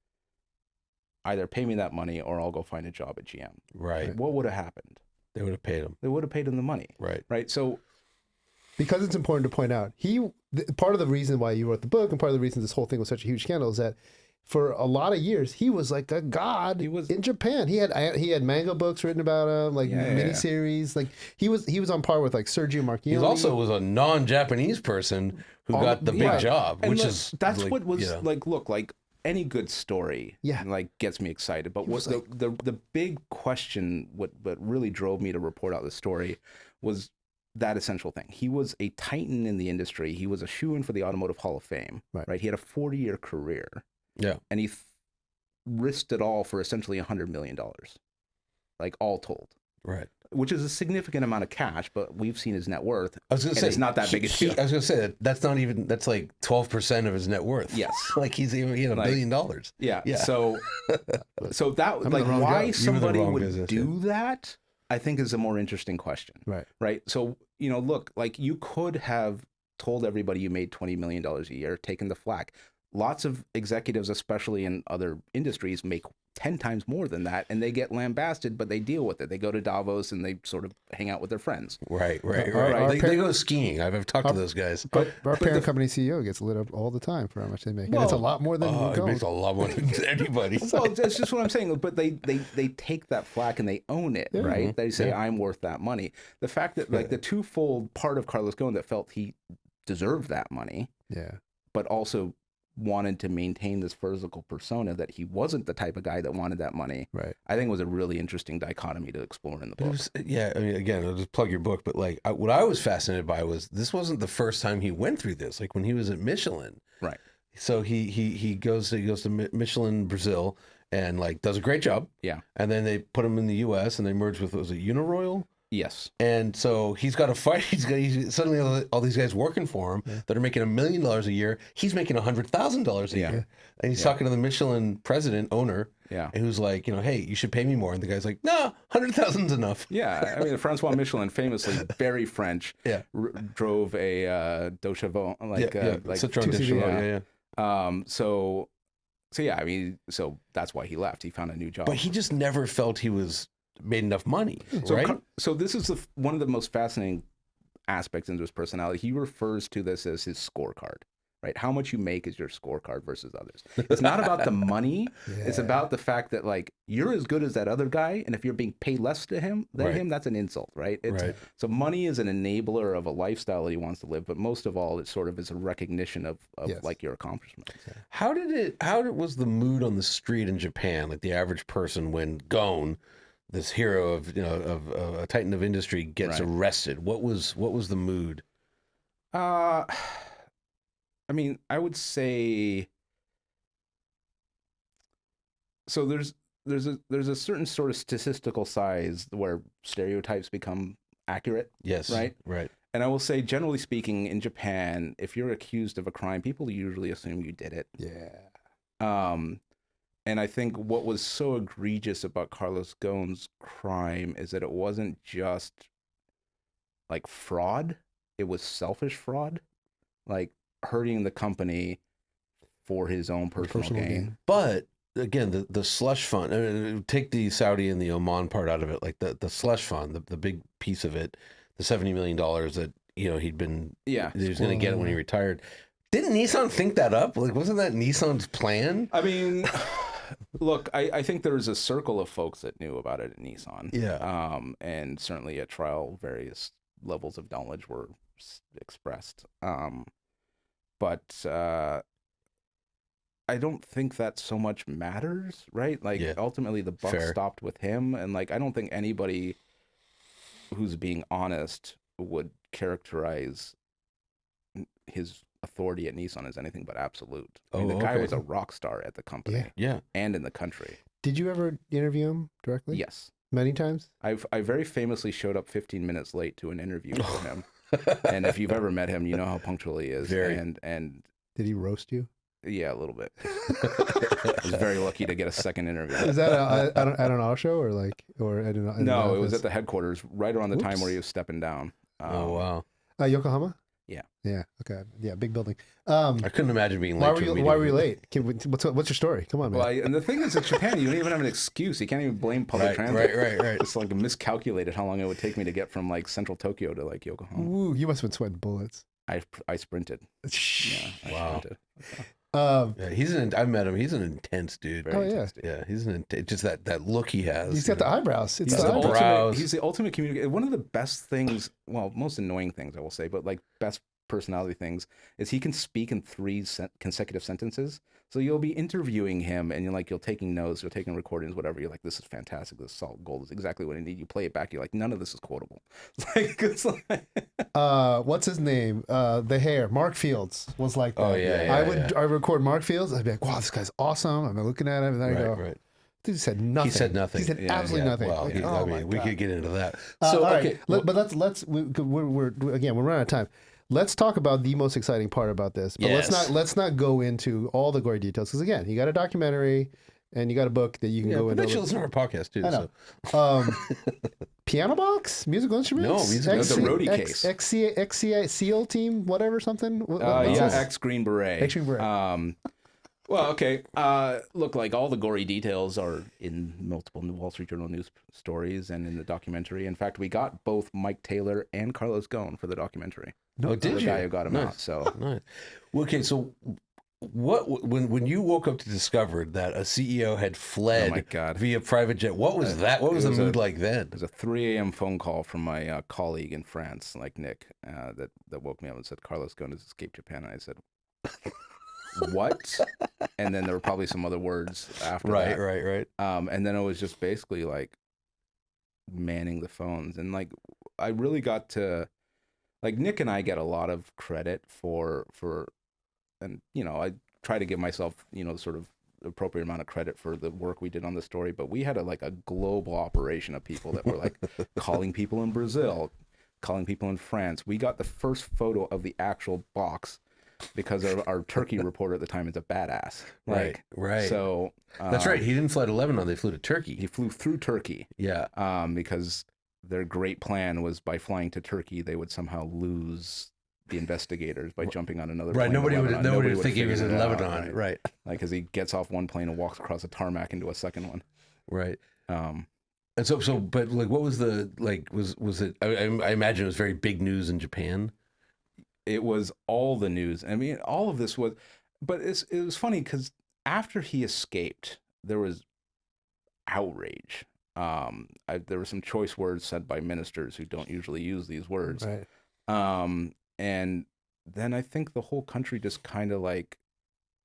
either pay me that money or I'll go find a job at GM. Right. What would have happened? They would have paid him. They would have paid him the money. Right. Right. So, because it's important to point out, part of the reason why you wrote the book and part of the reason this whole thing was such a huge scandal is that for a lot of years he was like a god in Japan. He had manga books written about him, like miniseries. Like he was on par with like Sergio Marchionne. He also was a non-Japanese person who got the big job, and which look, is that's like, what was like. Look, like any good story, yeah, like gets me excited. But what the big question, what really drove me to report out the story, was that essential thing. He was a titan in the industry. He was a shoo-in for the Automotive Hall of Fame. Right. He had a 40-year career. Yeah, and he risked it all for essentially $100 million, like all told. Right. Which is a significant amount of cash, but we've seen his net worth. I was going to say it's not that big a deal. I was going to say that's like 12% of his net worth. Yes, like he had $1 billion. Yeah. So that like why somebody would do that, I think is a more interesting question. Right. Right. So look, like you could have told everybody you made $20 million a year, taken the flack. Lots of executives, especially in other industries, make 10 times more than that, and they get lambasted, but they deal with it. They go to Davos and they sort of hang out with their friends. Right. They go skiing. I've talked to those guys. But our parent company CEO gets lit up all the time for how much they make. And it's a lot more than he makes a lot more than anybody. Well, that's just what I'm saying. But they take that flack and they own it, right? They say, I'm worth that money. The fact that like the twofold part of Carlos Ghosn that felt he deserved that money, but also wanted to maintain this physical persona that he wasn't the type of guy that wanted that money. Right. I think it was a really interesting dichotomy to explore in the book. Yeah, I mean, again, I'll just plug your book, but like what I was fascinated by was this wasn't the first time he went through this. Like when he was at Michelin, Right. So he goes to Michelin Brazil and like does a great job. Yeah. And then they put him in the U.S. and they merged with, was it Uniroyal? Yes. And so he's got to fight. He's suddenly all these guys working for him that are making $1 million a year. He's making $100,000 a year, and he's talking to the Michelin president owner. Yeah. And who's like, hey, you should pay me more. And the guy's like, no, 100,000's enough. Yeah. I mean, Francois Michelin, famously very French, drove a Deux Chevaux, like Citroën Deux Chevaux. So yeah, I mean, so that's why he left. He found a new job. But he just never felt he was made enough money, right? So this is one of the most fascinating aspects into his personality. He refers to this as his scorecard, right? How much you make is your scorecard versus others. It's not about the money. It's about the fact that like you're as good as that other guy, and if you're being paid less than him, that's an insult, right? So money is an enabler of a lifestyle that he wants to live, but most of all, it sort of is a recognition of like your accomplishments. How was the mood on the street in Japan, like the average person, when Ghosn, this hero of a titan of industry, gets arrested? What was the mood? I mean, I would say so. There's a certain sort of statistical size where stereotypes become accurate. Yes. Right. And I will say, generally speaking, in Japan, if you're accused of a crime, people usually assume you did it. Yeah. And I think what was so egregious about Carlos Ghosn's crime is that it wasn't just like fraud; it was selfish fraud, like hurting the company for his own personal gain. But again, the slush fund. I mean, take the Saudi and the Oman part out of it. Like the slush fund, the big piece of it, the $70 million that he was going to get it when he retired. Didn't Nissan think that up? Like, wasn't that Nissan's plan? I mean, look, I think there was a circle of folks that knew about it at Nissan. Yeah. And certainly at trial, various levels of knowledge were expressed. But I don't think that so much matters, right? Like ultimately the buck stopped with him, and like I don't think anybody who's being honest would characterize his authority at Nissan as anything but absolute. I mean, the guy was a rock star at the company, and in the country. Did you ever interview him directly? Yes, many times. I very famously showed up 15 minutes late to an interview with him, and if you've ever met him, you know how punctual he is. And did he roast you? Yeah, a little bit. I was very lucky to get a second interview. Is that at an auto show or at an No, it was at the headquarters right around the time where he was stepping down. Oh wow. Yokohama. Yeah. Yeah. Okay. Yeah. Big building. I couldn't imagine being late. Why were you late? What's your story? Come on, man. Well, and the thing is, in Japan, you don't even have an excuse. You can't even blame public transit. Right. It's like miscalculated how long it would take me to get from like central Tokyo to like Yokohama. Ooh, you must have been sweating bullets. I sprinted. Yeah, wow. Sprinted. I've met him. He's an intense dude. Intense dude. Yeah. He's just that look he has. He's got the eyebrows. He's the ultimate communicator. One of the best things, well, most annoying things I will say, but like best personality things is he can speak in 3 consecutive sentences. So you'll be interviewing him and you're taking notes, you're taking recordings, whatever. You're like, this is fantastic. This solid gold is exactly what I need. You play it back. You're like, none of this is quotable. It's like what's his name? The hair. Mark Fields was like that. Oh yeah. I record Mark Fields. I'd be like, wow, this guy's awesome. I'm looking at him and there you go. Right. Dude said nothing. He said nothing. He said absolutely nothing. Well, like, we could get into that. So okay, but we're running out of time. Let's talk about the most exciting part about this. But let's not go into all the gory details because again, you got a documentary and you got a book that you can go into. But you listen to our podcast too. I know. Piano box, musical instruments. No, the roadie case. XCA SEAL team, whatever something. X Green Beret. X Green Beret. Well, okay. Look, like all the gory details are in multiple Wall Street Journal news stories and in the documentary. In fact, we got both Mike Taylor and Carlos Ghosn for the documentary. No, did the you? Guy who got him out. So nice. Well, okay, so when you woke up to discover that a CEO had fled via private jet, what was that? What was the mood like then? It was a 3 a.m. phone call from my colleague in France, like Nick, that woke me up and said Carlos Ghosn has escaped Japan, and I said, what? And then there were probably some other words after that. Right. And then it was just basically like manning the phones. And like, I really got to, like, Nick and I get a lot of credit for, and, you know, I try to give myself, you know, sort of appropriate amount of credit for the work we did on the story, but we had a global operation of people that were like calling people in Brazil, calling people in France. We got the first photo of the actual box because our Turkey reporter at the time is a badass. Like, right. So that's right. He didn't fly to Lebanon. They flew to Turkey. He flew through Turkey. Yeah. Because their great plan was by flying to Turkey, they would somehow lose the investigators by jumping on another plane. Nobody would think he was in Lebanon. Right. Like, because he gets off one plane and walks across a tarmac into a second one. Right. And but like, what was the, like, was it, I imagine it was very big news in Japan. It was all the news. I mean, all of this was, but it was funny because after he escaped, there was outrage. There were some choice words said by ministers who don't usually use these words. Right. And then I think the whole country just kind of like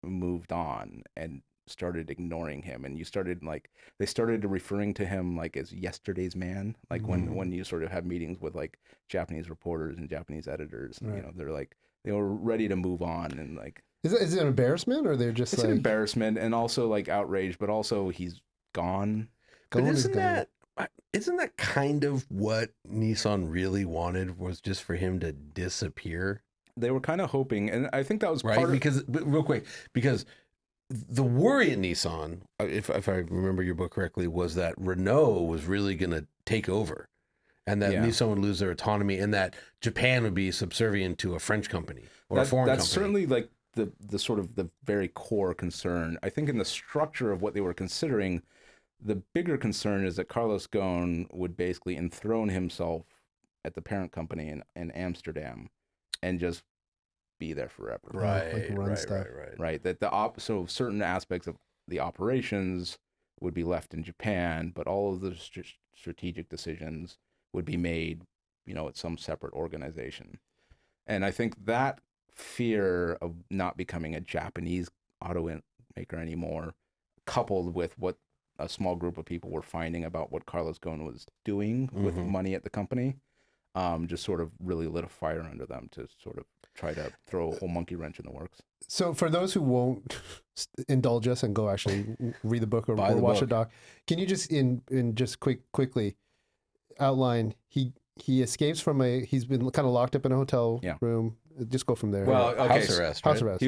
moved on and started ignoring him. And they started referring to him like as yesterday's man. Like when you sort of have meetings with like Japanese reporters and Japanese editors, and, you know, they're like, they were ready to move on. And like, is it an embarrassment, or they're just it's an embarrassment and also like outrage, but also he's gone. But isn't that kind of what Nissan really wanted, was just for him to disappear? They were kind of hoping, and I think that was right. Real quick, because the worry at Nissan, if I remember your book correctly, was that Renault was really going to take over, and that Nissan would lose their autonomy, and that Japan would be subservient to a French company or a foreign company. That's certainly like the sort of the very core concern. I think in the structure of what they were considering, the bigger concern is that Carlos Ghosn would basically enthrone himself at the parent company in Amsterdam and just be there forever. Right. That so certain aspects of the operations would be left in Japan, but all of the strategic decisions would be made, you know, at some separate organization. And I think that fear of not becoming a Japanese automaker anymore, coupled with what a small group of people were finding about what Carlos Ghosn was doing with money at the company, just sort of really lit a fire under them to sort of try to throw a whole monkey wrench in the works. So for those who won't indulge us and go actually read the book or watch the doc, can you just quickly outline, he escapes from he's been kind of locked up in a hotel room. Just go from there. Well, okay. House arrest. House arrest.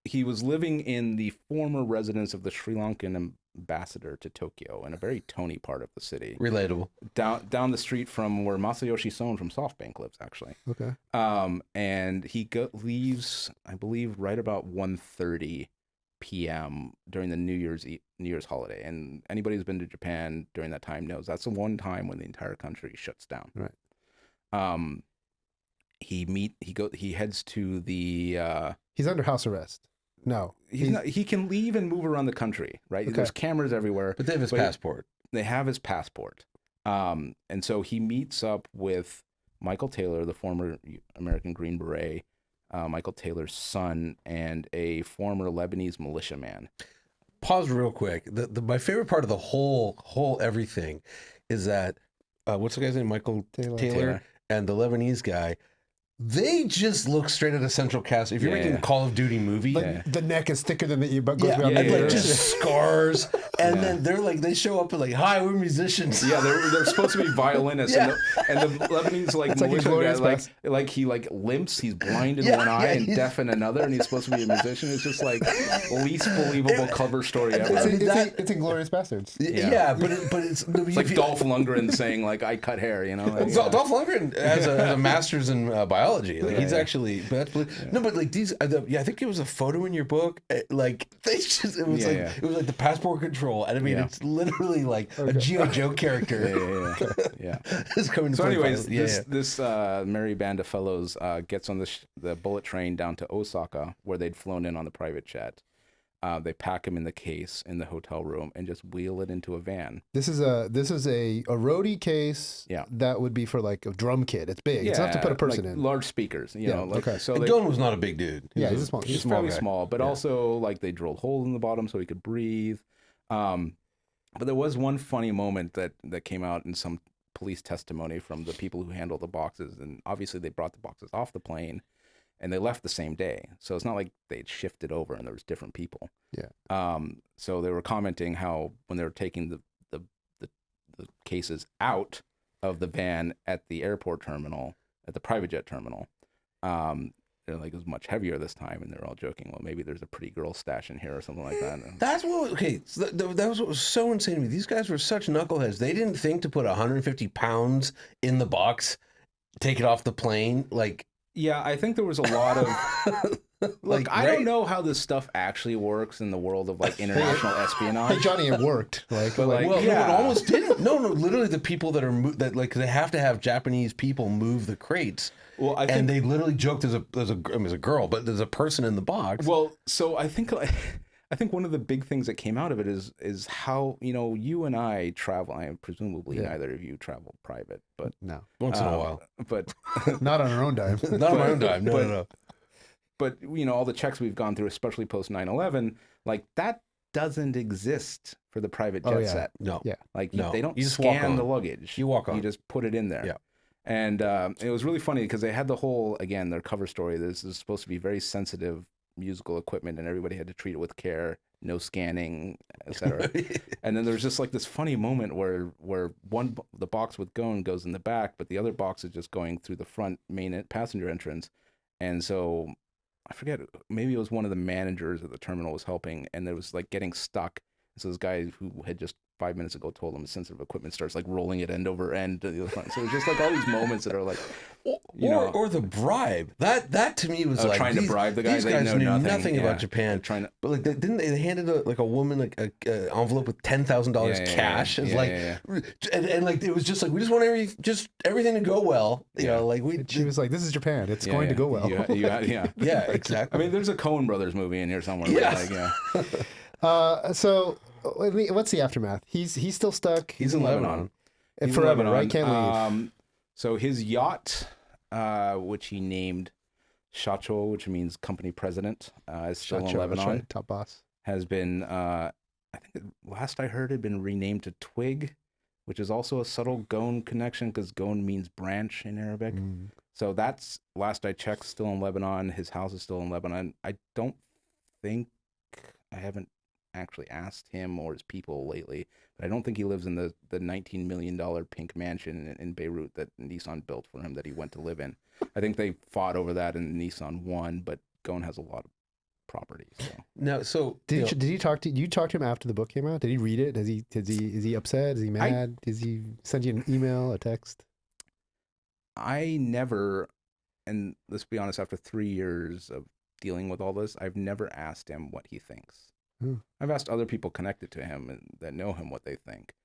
He was living in the former residence of the Sri Lankan ambassador to Tokyo in a very Tony part of the city. Relatable. Down the street from where Masayoshi Son from SoftBank lives, actually. Okay. And he leaves, I believe, right about 1:30 p.m. during the New Year's holiday. And anybody who's been to Japan during that time knows that's the one time when the entire country shuts down. Right. He heads to the. He's under house arrest. No, he's not. He can leave and move around the country, right? Okay. There's cameras everywhere. But they have his passport. They have his passport. And so he meets up with Michael Taylor, the former American Green Beret, Michael Taylor's son, and a former Lebanese militiaman. Pause real quick. My favorite part of the whole everything is that what's the guy's name? Michael Taylor and the Lebanese guy. They just look straight at a Central Cast. If you're making a Call of Duty movie, the neck is thicker than the ear, but just scars. And then they're like, they show up and like, hi, we're musicians. Yeah, they're supposed to be violinists, and the Lebanese militia guy, he limps, he's blind in one eye and deaf in another, and he's supposed to be a musician. It's just like least believable cover story ever. It's Inglourious Bastards. But it's like Dolph Lundgren saying like, I cut hair, you know. Like, Dolph Lundgren has a master's in biology. Like he's actually, but like these, I think it was a photo in your book. Like they just, it was it was like the passport control, and I mean it's literally like a G.I. Joe character. It's coming. So, anyways, this merry band of fellows gets on the bullet train down to Osaka, where they'd flown in on the private jet, They pack him in the case in the hotel room and just wheel it into a van. This is a roadie case. Yeah. That would be for like a drum kit. It's big. It's enough to put a person like in. Large speakers, you know. Like, okay. so And Ghosn was not a big dude. He's a small. He's fairly small, but also like they drilled holes in the bottom so he could breathe. But there was one funny moment that came out in some police testimony from the people who handled the boxes, and obviously they brought the boxes off the plane, and they left the same day. So it's not like they'd shifted over and there was different people. Yeah. So they were commenting how when they were taking the cases out of the van at the airport terminal, at the private jet terminal, they're like, it was much heavier this time, and they're all joking, well, maybe there's a pretty girl stash in here or something like that. That's what, okay, so that was what was so insane to me. These guys were such knuckleheads. They didn't think to put 150 pounds in the box, take it off the plane, like... Yeah, I think there was a lot of... Like, I don't know how this stuff actually works in the world of like international espionage. Hey, Johnny, it worked. Like, But, like, Well, yeah. no, it almost didn't. No, literally the people that are that like they have to have Japanese people move the crates. Well, I think And they literally joked as a girl, but there's a person in the box. Well, so I think one of the big things that came out of it is how, you know, you and I travel. Presumably neither of you travel private, but no, once in a while, but not on our own dime. not on my own dime. No. But you know, all the checks we've gone through, especially post 9/11, like that doesn't exist for the private jet set. No. Yeah. Like No. they don't You just walk scan on. the luggage. You walk on. You just put it in there. Yeah. And it was really funny because they had the whole, again, their cover story. This is supposed to be very sensitive musical equipment, and everybody had to treat it with care, no scanning, etc. And then there's just like this funny moment where the box with Ghosn goes in the back, but the other box is just going through the front main passenger entrance. And so I forget, maybe it was one of the managers at the terminal was helping, and there was like getting stuck. So this guy who had just 5 minutes ago told him sensitive equipment starts like rolling it end over end to the front. So it's just like all these moments that are like, or the bribe. That to me was like trying to bribe the guy. These They guys know knew nothing about Japan. Trying to, but like, didn't they handed like a woman like a envelope with $10,000 cash? It's like, and like it was just like we just want everything to go well. You know, like She was like, "This is Japan. It's going to go well." Yeah, exactly. I mean, there's a Coen Brothers movie in here somewhere. Yes. So what's the aftermath? He's still stuck. He's in Lebanon. And forever, right? Can't leave. So his yacht, which he named Shacho, which means company president, is still in Lebanon. Right. Top boss. Has been, I think last I heard, had been renamed to Twig, which is also a subtle Ghosn connection because Ghosn means branch in Arabic. So that's, last I checked, still in Lebanon. His house is still in Lebanon. I haven't actually asked him or his people lately, but I don't think he lives in the $19 million pink mansion in Beirut that Nissan built for him that he went to live in. I think they fought over that and Nissan won, but Ghosn has a lot of property. So. No, so did you talk to him after the book came out? Did he read it? Is he upset? Is he mad? Does he send you an email, a text? I never, and let's be honest, after 3 years of dealing with all this, I've never asked him what he thinks. I've asked other people connected to him and that know him what they think.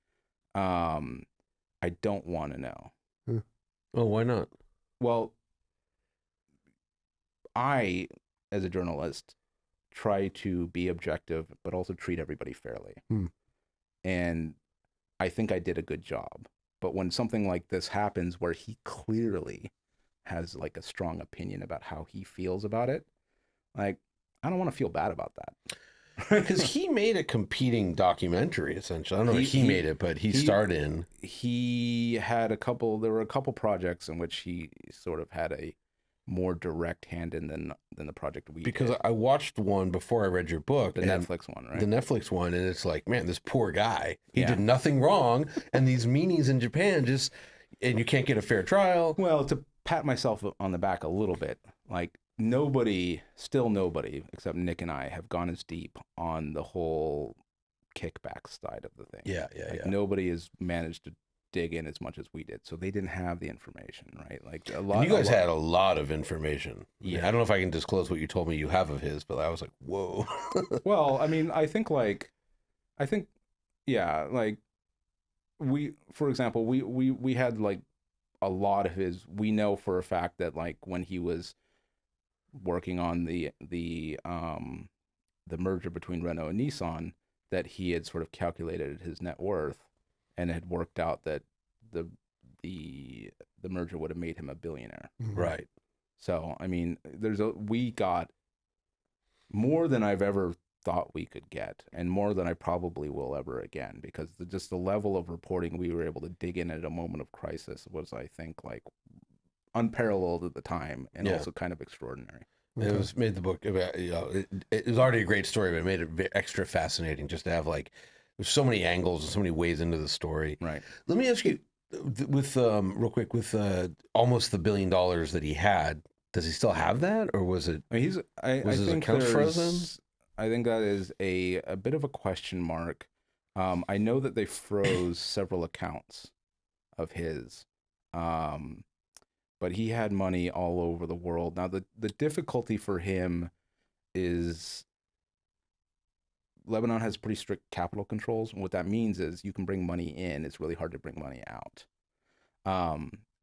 I don't want to know. Oh, why not? Well, I, as a journalist, try to be objective, but also treat everybody fairly. And I think I did a good job. But when something like this happens where he clearly has like a strong opinion about how he feels about it, like, I don't want to feel bad about that. Because he made a competing documentary, essentially. I don't know if he made it, but he starred in. He had there were a couple projects in which he sort of had a more direct hand in than the project we Because did. I watched one before I read your book. The Netflix one, right? The Netflix one, and it's like, man, this poor guy. He did nothing wrong, and these meanies in Japan and you can't get a fair trial. Well, to pat myself on the back a little bit, like, nobody except Nick and I have gone as deep on the whole kickback side of the thing. Yeah. Nobody has managed to dig in as much as we did, so they didn't have the information, right? Like You guys had a lot of information. Yeah, I don't know if I can disclose what you told me you have of his, but I was like, whoa. Well, I mean, I think, for example, we had like a lot of his. We know for a fact that like when he was working on the the merger between Renault and Nissan that he had sort of calculated his net worth, and it had worked out that the merger would have made him a billionaire. Right. So I mean, we got more than I've ever thought we could get, and more than I probably will ever again, because just the level of reporting we were able to dig in at a moment of crisis was, I think, like unparalleled at the time, and also kind of extraordinary. Okay. It was made the book about, it was already a great story, but it made it extra fascinating just to have like, there's so many angles and so many ways into the story. Right. Let me ask you, with real quick, with almost the $1 billion that he had, does he still have that, or was it? I mean, I his think account frozen? I think that is a bit of a question mark. I know that they froze several accounts of his, but he had money all over the world. Now, the difficulty for him is Lebanon has pretty strict capital controls. And what that means is you can bring money in. It's really hard to bring money out.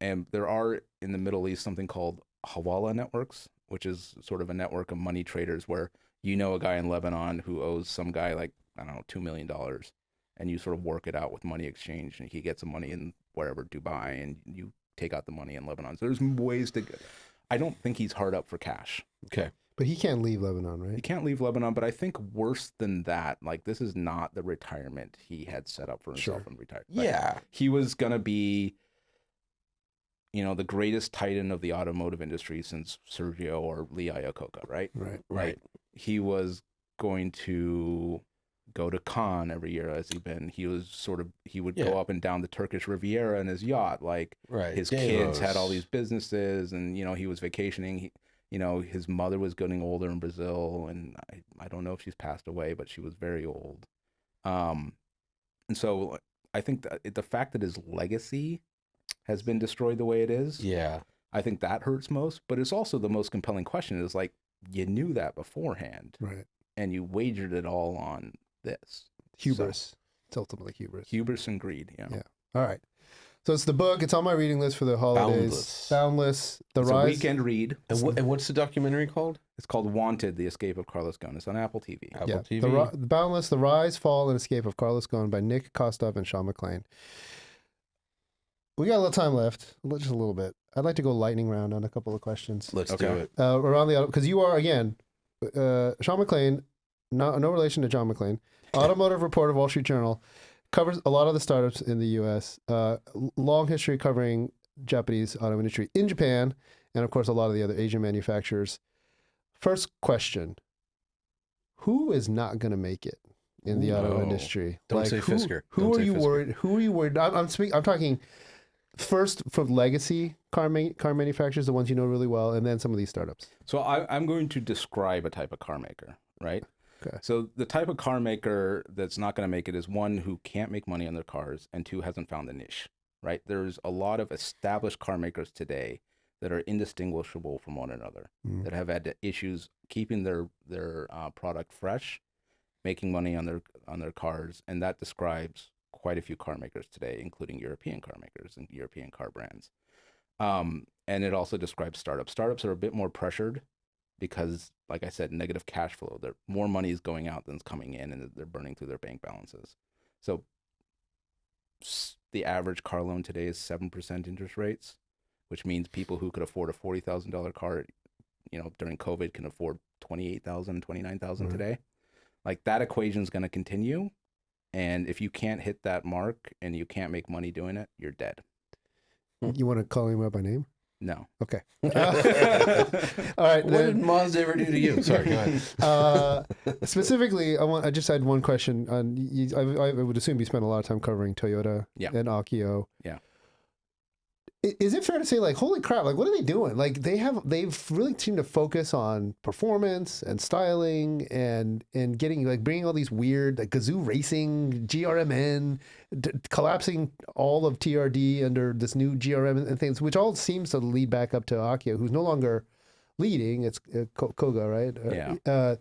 And there are in the Middle East something called Hawala networks, which is sort of a network of money traders where you know a guy in Lebanon who owes some guy like, I don't know, $2 million. And you sort of work it out with money exchange, and he gets some money in wherever, Dubai, and you take out the money in Lebanon. So there's ways to go. I don't think he's hard up for cash. Okay. But he can't leave Lebanon, right? He can't leave Lebanon, but I think worse than that, like this is not the retirement he had set up for himself and retired. Yeah. He was going to be, the greatest titan of the automotive industry since Sergio or Lee Iacocca, right? Right. He was going to go to Cannes every year as he would go up and down the Turkish Riviera in his yacht. Like his kids had all these businesses, and, he was vacationing. His mother was getting older in Brazil, and I don't know if she's passed away, but she was very old. And so I think that the fact that his legacy has been destroyed the way it is, I think that hurts most. But it's also the most compelling question is like, you knew that beforehand, right? And you wagered it all on this. Hubris. It's ultimately hubris. Hubris and greed. Yeah. All right. So it's the book. It's on my reading list for the holidays. Boundless. It's a weekend read. And what's the documentary called? It's called Wanted: The Escape of Carlos Ghosn. It's on Apple TV. Apple TV. The Boundless: The Rise, Fall, and Escape of Carlos Ghosn by Nick Kostov and Sean McLain. We got a little time left, just a little bit. I'd like to go lightning round on a couple of questions. Let's do it. Around because you are, again, Sean McLain, no relation to John McLain, automotive reporter, Wall Street Journal, covers a lot of the startups in the U.S., long history covering Japanese auto industry in Japan, and of course a lot of the other Asian manufacturers. First question, who is not going to make it in the auto industry? Don't say Fisker. Who are you worried? Who are you worried? I'm talking first for legacy car manufacturers, the ones you know really well, and then some of these startups. So I'm going to describe a type of car maker, right? Okay. So the type of car maker that's not going to make it is one who can't make money on their cars, and two, hasn't found the niche, right? There's a lot of established car makers today that are indistinguishable from one another, that have had issues keeping their product fresh, making money on their cars, and that describes quite a few car makers today, including European car makers and European car brands. And it also describes startups. Startups are a bit more pressured because, like I said, negative cash flow. More money is going out than is coming in, and they're burning through their bank balances. So the average car loan today is 7% interest rates, which means people who could afford a $40,000 car, during COVID can afford $28,000, $29,000 today. Like that equation is going to continue. And if you can't hit that mark and you can't make money doing it, you're dead. You want to call him out by name? No. Okay. All right. What did Mazda ever do to you? Sorry, go ahead. Specifically, I just had one question. I would assume you spent a lot of time covering Toyota and Akio. Yeah. Is it fair to say, like, holy crap, like, what are they doing? Like, they've really seemed to focus on performance and styling and getting, like, bringing all these weird, like, Gazoo Racing, GRMN, collapsing all of TRD under this new GRM and things, which all seems to lead back up to Akio, who's no longer leading. It's Koga, right? Yeah.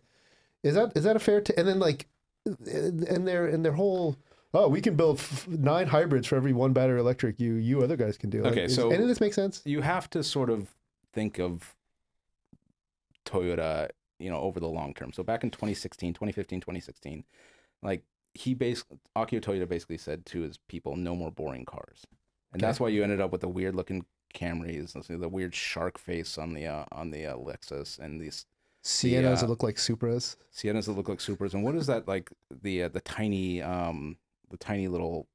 Is that a fair? And then, like, and their whole. Oh, we can build 9 hybrids for every one battery electric you other guys can do. Okay, so any of this make sense? You have to sort of think of Toyota, over the long term. So back in 2015, 2016, like Akio Toyoda basically said to his people, no more boring cars. And that's why you ended up with the weird looking Camrys, the weird shark face on the Lexus, and these Siennas that look like Supras. Siennas that look like Supras. And what is that, like the tiny little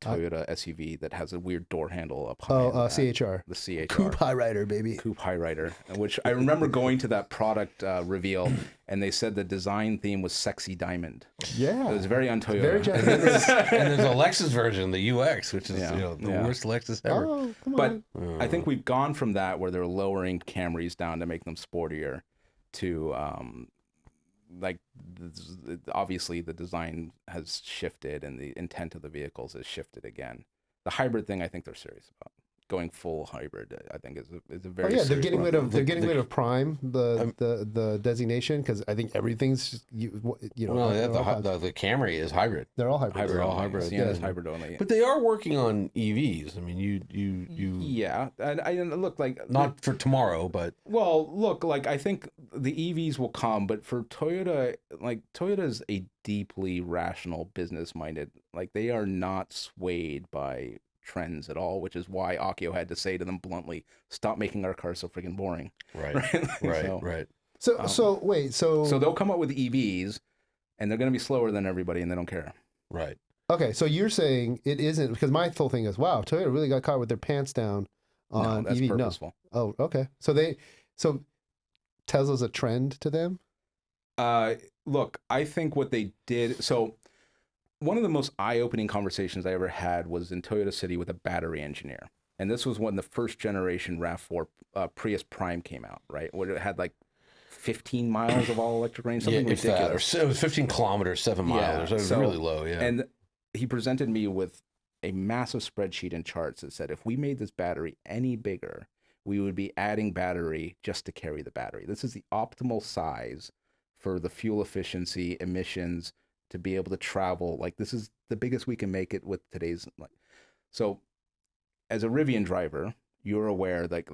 Toyota SUV that has a weird door handle up high? CHR. The CHR. Coupe High Rider, baby. Coupe High Rider, which I remember going to that product reveal, and they said the design theme was sexy diamond. Yeah. It was very un-Toyota. Very Japanese. And there's a Lexus version, the UX, which is the worst Lexus ever. Oh, come But on. I think we've gone from that, where they're lowering Camrys down to make them sportier, to obviously the design has shifted and the intent of the vehicles has shifted again. The hybrid thing, I think they're serious about. Going full hybrid, I think is a very. They're getting rid of Prime, the designation, because I think everything's just, the Camry is hybrid. They're all hybrid. They're all hybrid. Sienna's hybrid only. But they are working on EVs. I mean, you. Yeah, and I look like not for tomorrow, but like I think the EVs will come, but for Toyota, like Toyota is a deeply rational, business-minded. Like they are not swayed by trends at all, which is why Akio had to say to them bluntly, "Stop making our cars so freaking boring." Right, right. So they'll come up with EVs, and they're going to be slower than everybody, and they don't care. Right. Okay, so you're saying it isn't, because my whole thing is, wow, Toyota really got caught with their pants down on that's EV. purposeful. No. Oh, okay. So Tesla's a trend to them? Look, I think what they did. So one of the most eye-opening conversations I ever had was in Toyota City with a battery engineer. And this was when the first generation RAV4 Prius Prime came out, right? Where it had like 15 miles of all-electric range, something ridiculous. It was 15 kilometers, 7 miles. Yeah, it was really low, And he presented me with a massive spreadsheet and charts that said, if we made this battery any bigger, we would be adding battery just to carry the battery. This is the optimal size for the fuel efficiency, emissions, to be able to travel. Like this is the biggest we can make it with today's. So as a Rivian driver, you're aware like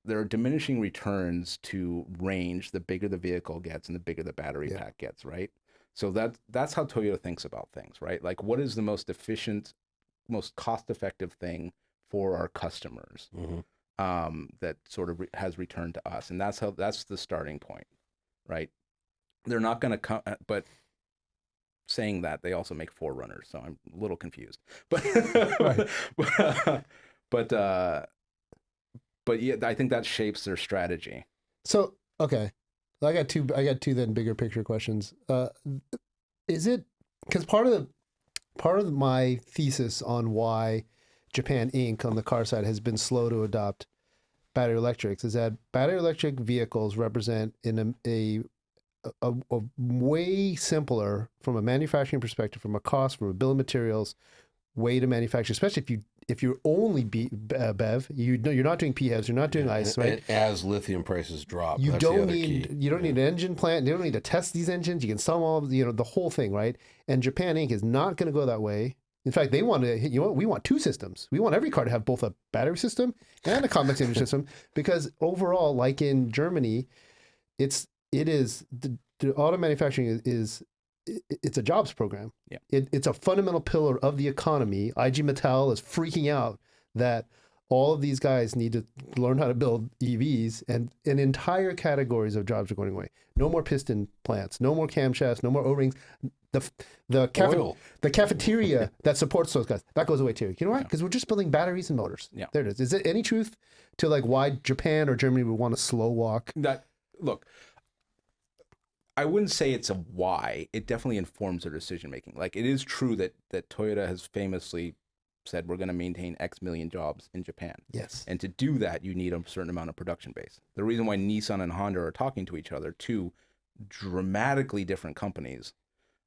there are diminishing returns to range the bigger the vehicle gets and the bigger the battery pack gets, right? So that's how Toyota thinks about things, right? Like what is the most efficient, most cost-effective thing for our customers, that sort of has returned to us, and that's the starting point, right? They're not going to come, but saying that, they also make Forerunners, so I'm a little confused. But but yeah, I think that shapes their strategy. So okay, I got two then bigger picture questions. Is it because part of my thesis on why Japan Inc. on the car side has been slow to adopt battery electrics is that battery electric vehicles represent in a way simpler from a manufacturing perspective, from a cost, from a bill of materials way to manufacture, especially if you're only BEV, you're not doing PHEVs, you're not doing ICE, right? And as lithium prices drop, you don't need an engine plant. You don't need to test these engines. You can sell them all, the whole thing, right? And Japan Inc. is not going to go that way. In fact, they want to. We want two systems. We want every car to have both a battery system and a complex energy system, because overall, like in Germany, the auto manufacturing it's a jobs program. Yeah. It's a fundamental pillar of the economy. IG Metall is freaking out that all of these guys need to learn how to build EVs, and entire categories of jobs are going away. No more piston plants, no more camshafts, no more O-rings. The cafeteria that supports those guys, that goes away too. You know why? Because we're just building batteries and motors. Yeah. There it is. Is there any truth to like why Japan or Germany would want to slow walk? Look, I wouldn't say it's a why. It definitely informs their decision making. Like it is true that Toyota has famously said we're going to maintain X million jobs in Japan. Yes. And to do that, you need a certain amount of production base. The reason why Nissan and Honda are talking to each other, two dramatically different companies,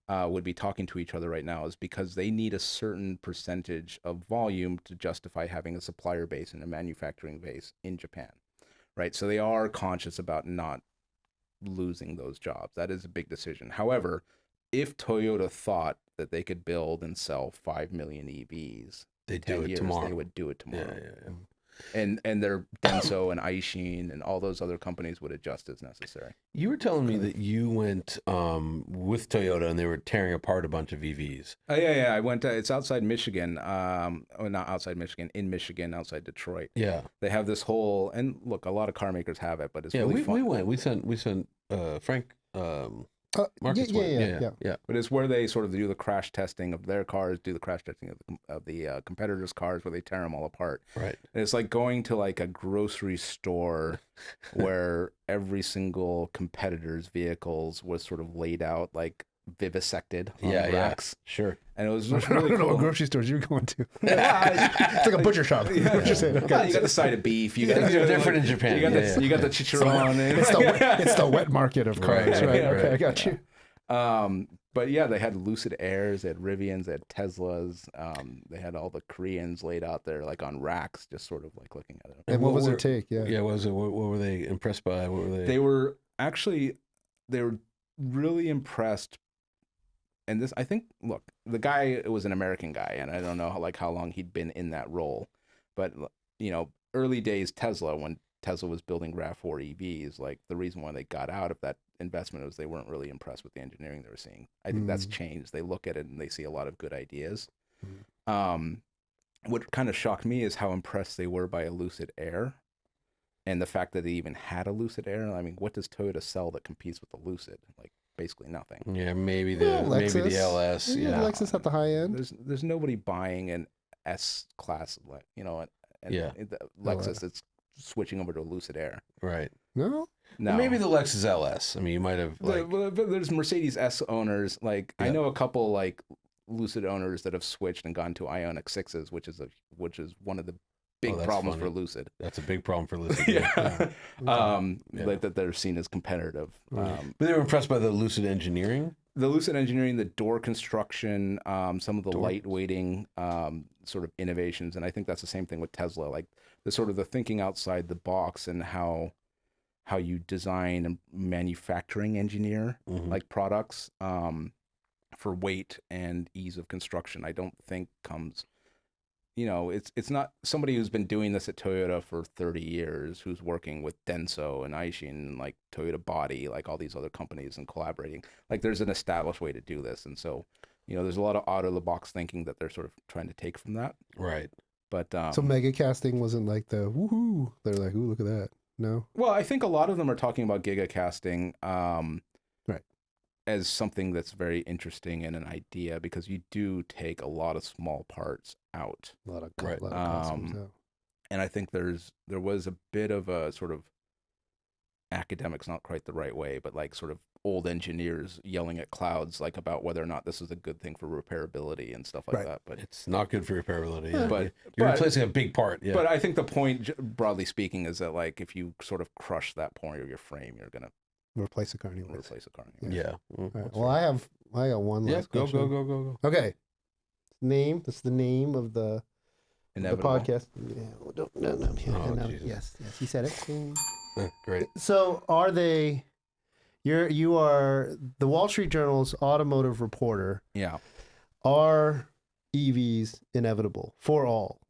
would be talking to each other right now, is because they need a certain percentage of volume to justify having a supplier base and a manufacturing base in Japan, right? So they are conscious about not losing those jobs. That is a big decision. However, if Toyota thought that they could build and sell 5 million EVs, they would do it tomorrow. They would do it tomorrow. Yeah. And their Denso and Aishin and all those other companies would adjust as necessary. You were telling me that you went with Toyota and they were tearing apart a bunch of EVs. Oh yeah. I went. It's outside Michigan. Not outside Michigan, in Michigan, outside Detroit. Yeah. They have this whole, and look, a lot of car makers have it, but it's really fun. We went. We sent Frank. Marcus went. Yeah. But it's where they sort of do the crash testing of their cars, do the crash testing of the competitors' cars, where they tear them all apart. Right. And it's like going to like a grocery store where every single competitor's vehicles was sort of laid out like vivisected on racks. Yeah, sure. And it was just really I don't know cool. what grocery stores you're going to. It's like a butcher shop. Yeah. What you're saying. Okay. Well, you got the side of beef. You got They're different in Japan. You got the chicharron. It's the wet market of cars, right? Okay, I got you. But yeah, they had Lucid Airs, they had Rivians, they had Teslas. They had all the Koreans laid out there, like on racks, just sort of like looking at it. And what was their take? Yeah. Yeah. What was it? What were they impressed by? What were they? They were really impressed. And this, I think, look, the guy was an American guy, and I don't know how long he'd been in that role, but early days Tesla, when Tesla was building RAV4 EVs, like the reason why they got out of that investment was they weren't really impressed with the engineering they were seeing. I think that's changed. They look at it and they see a lot of good ideas. What kind of shocked me is how impressed they were by a Lucid Air, and the fact that they even had a Lucid Air. I mean, what does Toyota sell that competes with the Lucid? Like, basically nothing. Yeah, maybe the LS. Yeah, Lexus at the high end. There's nobody buying an S class, the Lexus that's switching over to a Lucid Air. Right. No. Well, maybe the Lexus LS. I mean, you might have but there's Mercedes S owners. Like I know a couple like Lucid owners that have switched and gone to Ioniq 6s, which is one of the big problems for Lucid. That's a big problem for Lucid. Like that they're seen as competitive. But they were impressed by the Lucid engineering. The Lucid engineering, the door construction, some of the lightweighting sort of innovations, and I think that's the same thing with Tesla. Like the sort of the thinking outside the box and how you design and manufacturing engineer like products for weight and ease of construction. I don't think comes. It's not somebody who's been doing this at Toyota for 30 years, who's working with Denso and Aishin and like Toyota Body, like all these other companies and collaborating. Like there's an established way to do this. And so, there's a lot of out of the box thinking that they're sort of trying to take from that. Right. But so mega casting wasn't like the woohoo. They're like, ooh, look at that. No. Well, I think a lot of them are talking about giga casting. Right. As something that's very interesting and an idea, because you do take a lot of small parts out. A lot of costumes out. And I think there was a bit of a sort of academics, not quite the right way, but like sort of old engineers yelling at clouds like about whether or not this is a good thing for repairability and stuff like that. But it's not good for repairability. Yeah. But you're replacing a big part. Yeah. But I think the point, broadly speaking, is that like if you sort of crush that point of your frame, you're gonna replace a car anyway. Yeah. Right. Well, I got one last question. Go. Okay. That's the name of the podcast. Yeah. No. Yes. He said it. Great. So are they? You are the Wall Street Journal's automotive reporter. Yeah. Are EVs inevitable for all?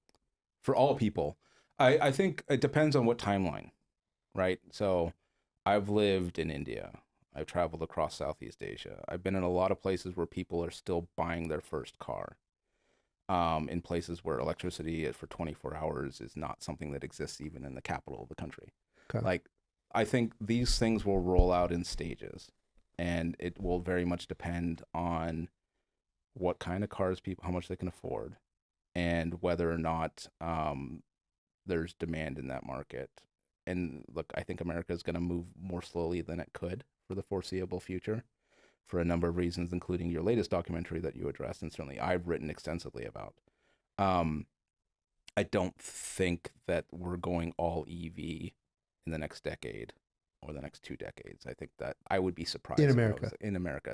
For all people. I think it depends on what timeline, right? So I've lived in India. I've traveled across Southeast Asia. I've been in a lot of places where people are still buying their first car. In places where electricity for 24 hours is not something that exists even in the capital of the country. Okay. Like, I think these things will roll out in stages, and it will very much depend on what kind of cars how much they can afford, and whether or not there's demand in that market. And look, I think America is going to move more slowly than it could for the foreseeable future, for a number of reasons, including your latest documentary that you addressed, and certainly I've written extensively about. I don't think that we're going all EV in the next decade or the next 2 decades. I think that I would be surprised. In America.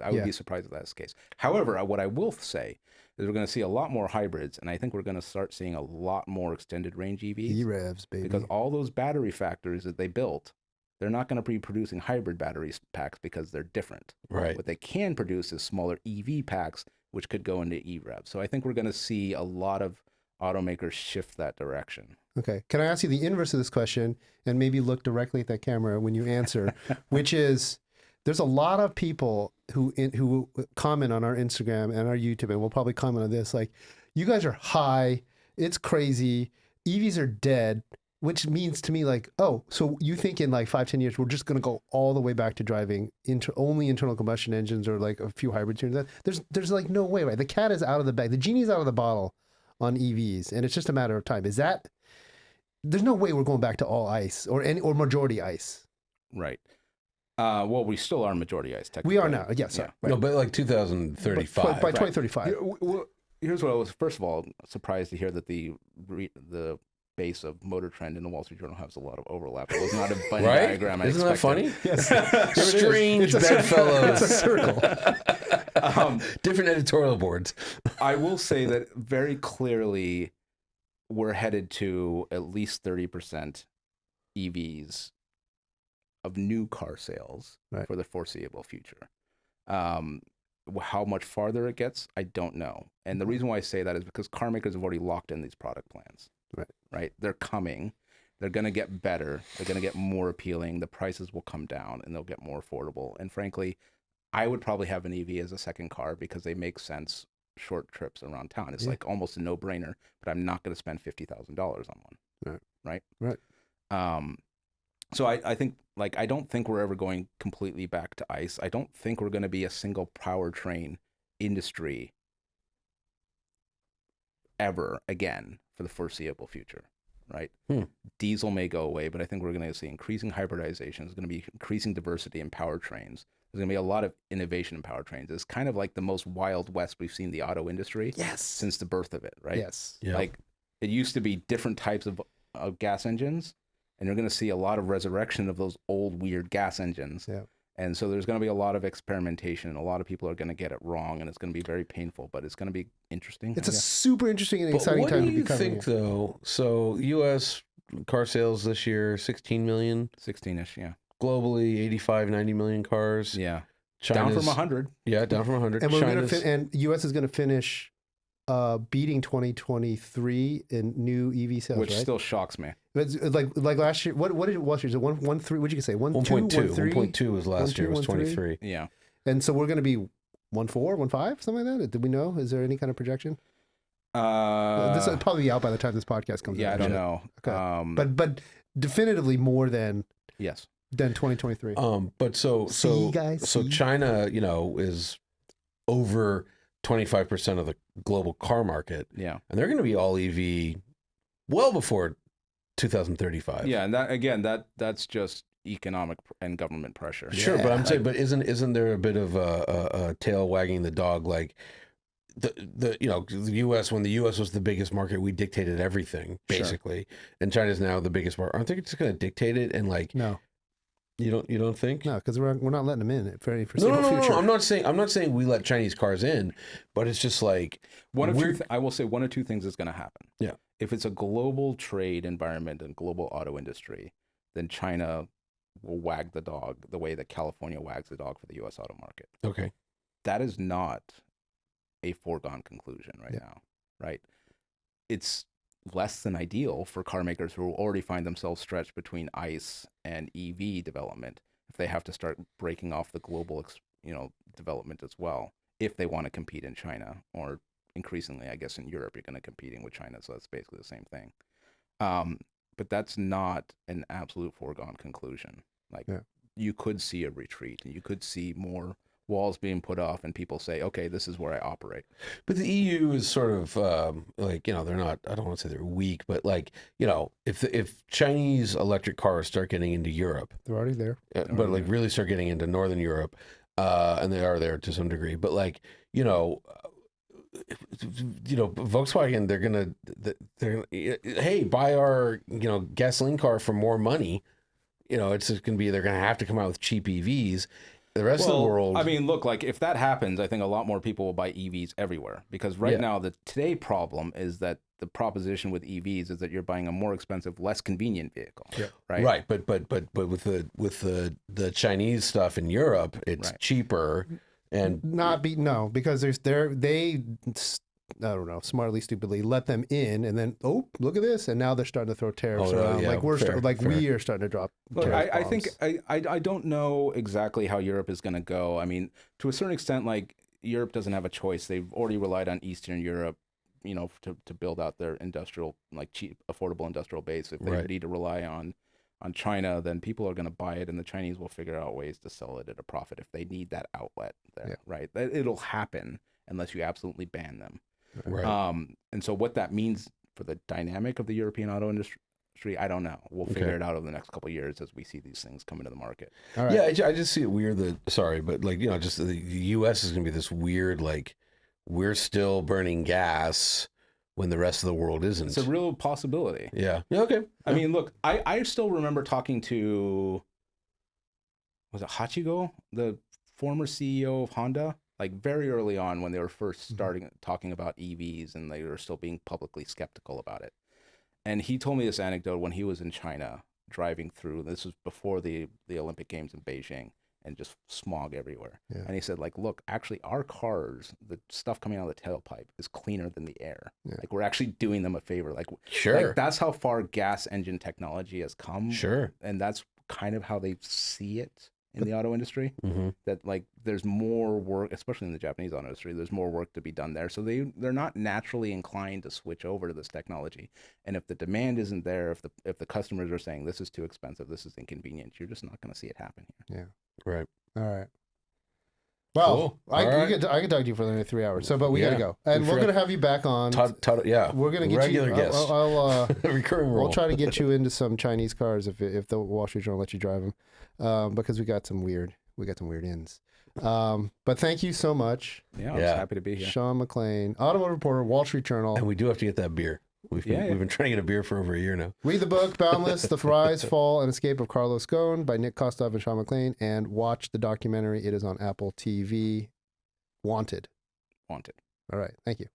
I would be surprised if that's the case. However, what I will say is we're going to see a lot more hybrids, and I think we're going to start seeing a lot more extended range EVs. E-revs, baby. Because all those battery factories that they built, they're not going to be producing hybrid battery packs because they're different. Right. What they can produce is smaller EV packs, which could go into E-revs. So I think we're going to see a lot of automakers shift that direction. Okay. Can I ask you the inverse of this question and maybe look directly at that camera when you answer, which is there's a lot of people who comment on our Instagram and our YouTube, and we'll probably comment on this, like, you guys are high, it's crazy, EVs are dead, which means to me like, oh, so you think in like 5-10 years, we're just going to go all the way back to driving only internal combustion engines or like a few hybrids here and that? There's like no way, right? The cat is out of the bag. The genie's out of the bottle on EVs, and it's just a matter of time. There's no way we're going back to all ICE or majority ICE. Right. Well, we still are majority ICE technically. We are now. Yes, Yeah. right. No, but like 2035. By 2035. Well, here's what I was, first of all, surprised to hear that the base of MotorTrend in the Wall Street Journal has a lot of overlap. It was not a Venn Right? diagram I Isn't that expected. funny? Yes. Strange bedfellows. It's a circle. Different editorial boards. I will say that very clearly we're headed to at least 30% EVs of new car sales for the foreseeable future. How much farther it gets, I don't know. And the reason why I say that is because car makers have already locked in these product plans. Right? They're coming. They're going to get better. They're going to get more appealing. The prices will come down and they'll get more affordable. And frankly, I would probably have an EV as a second car because they make sense short trips around town. It's like almost a no-brainer, but I'm not going to spend $50,000 on one. Right. So I think, like, I don't think we're ever going completely back to ICE. I don't think we're going to be a single powertrain industry ever again for the foreseeable future, right? Diesel may go away, but I think we're going to see increasing hybridization. There's going to be increasing diversity in powertrains. There's going to be a lot of innovation in powertrains. It's kind of like the most wild west we've seen the auto industry since the birth of it, right? Yes. Yep. Like, it used to be different types of gas engines, and you're going to see a lot of resurrection of those old weird gas engines. Yeah. And so there's going to be a lot of experimentation, and a lot of people are going to get it wrong, and it's going to be very painful, but it's going to be interesting. It's a super interesting and exciting time to be covering. What do you think, though? So U.S. car sales this year, 16 million. 16-ish, yeah. Globally, 85, 90 million cars. Yeah. China's, Down from 100. Yeah, down from 100. And we're going to and U.S. is going to finish beating 2023 in new EV sales, which right? still shocks me. It's like last year. What did it last year? Is it 1.3? What did you say? 1.2. 1.2 was last year. It was 23. Yeah. And so we're going to be 1.4, 1.5, something like that. Did we know? Is there any kind of projection? This will probably be out by the time this podcast comes out. Yeah, I don't know. Okay. But definitively more than yes. Than 2023. But so China, is over 25% of the global car market. Yeah. And they're going to be all EV well before 2035. Yeah, and that's just economic and government pressure. Sure, but I'm saying, but isn't there a bit of a tail wagging the dog? Like the U.S. when the U.S. was the biggest market, we dictated everything basically, and China's now the biggest market. Aren't they just going to dictate it? And like, no, you don't think? No, because we're not letting them in for any foreseeable future. No. I'm not saying we let Chinese cars in, but it's just like I will say one or two things is going to happen. Yeah. If it's a global trade environment and global auto industry, then China will wag the dog the way that California wags the dog for the U.S. auto market. Okay. That is not a foregone conclusion now, right? It's less than ideal for car makers who already find themselves stretched between ICE and EV development if they have to start breaking off the global, development as well, if they want to compete in China, or increasingly, I guess, in Europe, you're going to competing with China. So that's basically the same thing. But that's not an absolute foregone conclusion. Like, you could see a retreat, and you could see more walls being put off, and people say, okay, this is where I operate. But the EU is sort of they're not, I don't want to say they're weak, but if Chinese electric cars start getting into Europe, they're already there, but really start getting into Northern Europe, and they are there to some degree, but Volkswagen, they're hey, buy our gasoline car for more money. It's just going to be, they're going to have to come out with cheap EVs. The rest of the world. I mean, look, like, if that happens, I think a lot more people will buy EVs everywhere, because right now the today problem is that the proposition with EVs is that you're buying a more expensive, less convenient vehicle. Yeah. Right. Right. But with the Chinese stuff in Europe, it's cheaper and because I don't know, smartly, stupidly let them in, and then look at this, and now they're starting to throw tariffs around. Yeah, like we are starting to drop. Look, tariff I bombs. think I don't know exactly how Europe is going to go. I mean, to a certain extent, like Europe doesn't have a choice. They've already relied on Eastern Europe, you know, to build out their industrial, like cheap, affordable industrial base. If they need to rely on China, then people are going to buy it, and the Chinese will figure out ways to sell it at a profit if they need that outlet there, right? It'll happen unless you absolutely ban them. Right. And so what that means for the dynamic of the European auto industry, I don't know. We'll figure it out over the next couple of years as we see these things come into the market. All right. Yeah, I just see it weird but like, you know, just the U.S. is going to be this weird, like, we're still burning gas when the rest of the world isn't. It's a real possibility. Yeah. Okay. I mean, look, I still remember talking to, was it Hachigo, the former CEO of Honda? Like very early on when they were first starting talking about EVs, and they were still being publicly skeptical about it. And he told me this anecdote when he was in China driving through. This was before the Olympic Games in Beijing, and just smog everywhere. Yeah. And he said, like, look, actually our cars, the stuff coming out of the tailpipe is cleaner than the air. Yeah. Like, we're actually doing them a favor. Like, like, that's how far gas engine technology has come. Sure. And that's kind of how they see it in the auto industry. That, like, there's more work, especially in the Japanese auto industry, there's more work to be done there. So they're not naturally inclined to switch over to this technology. And if the demand isn't there, if the customers are saying this is too expensive, this is inconvenient, you're just not going to see it happen here. Yeah. Right. All right. Well, cool. I could talk to you for another 3 hours. So, but we gotta go, and we're gonna have you back on. We're gonna get regular you. Guest. I'll recurring role. We'll try to get you into some Chinese cars if the Wall Street Journal let you drive them, because we got some weird ins. But thank you so much. Yeah, I was happy to be here. Sean McLain, automotive reporter, Wall Street Journal, and we do have to get that beer. We've been trying to get a beer for over a year now. Read the book, Boundless, The Rise, Fall, and Escape of Carlos Ghosn by Nick Kostov and Sean McLain, and watch the documentary. It is on Apple TV. Wanted. Wanted. All right. Thank you.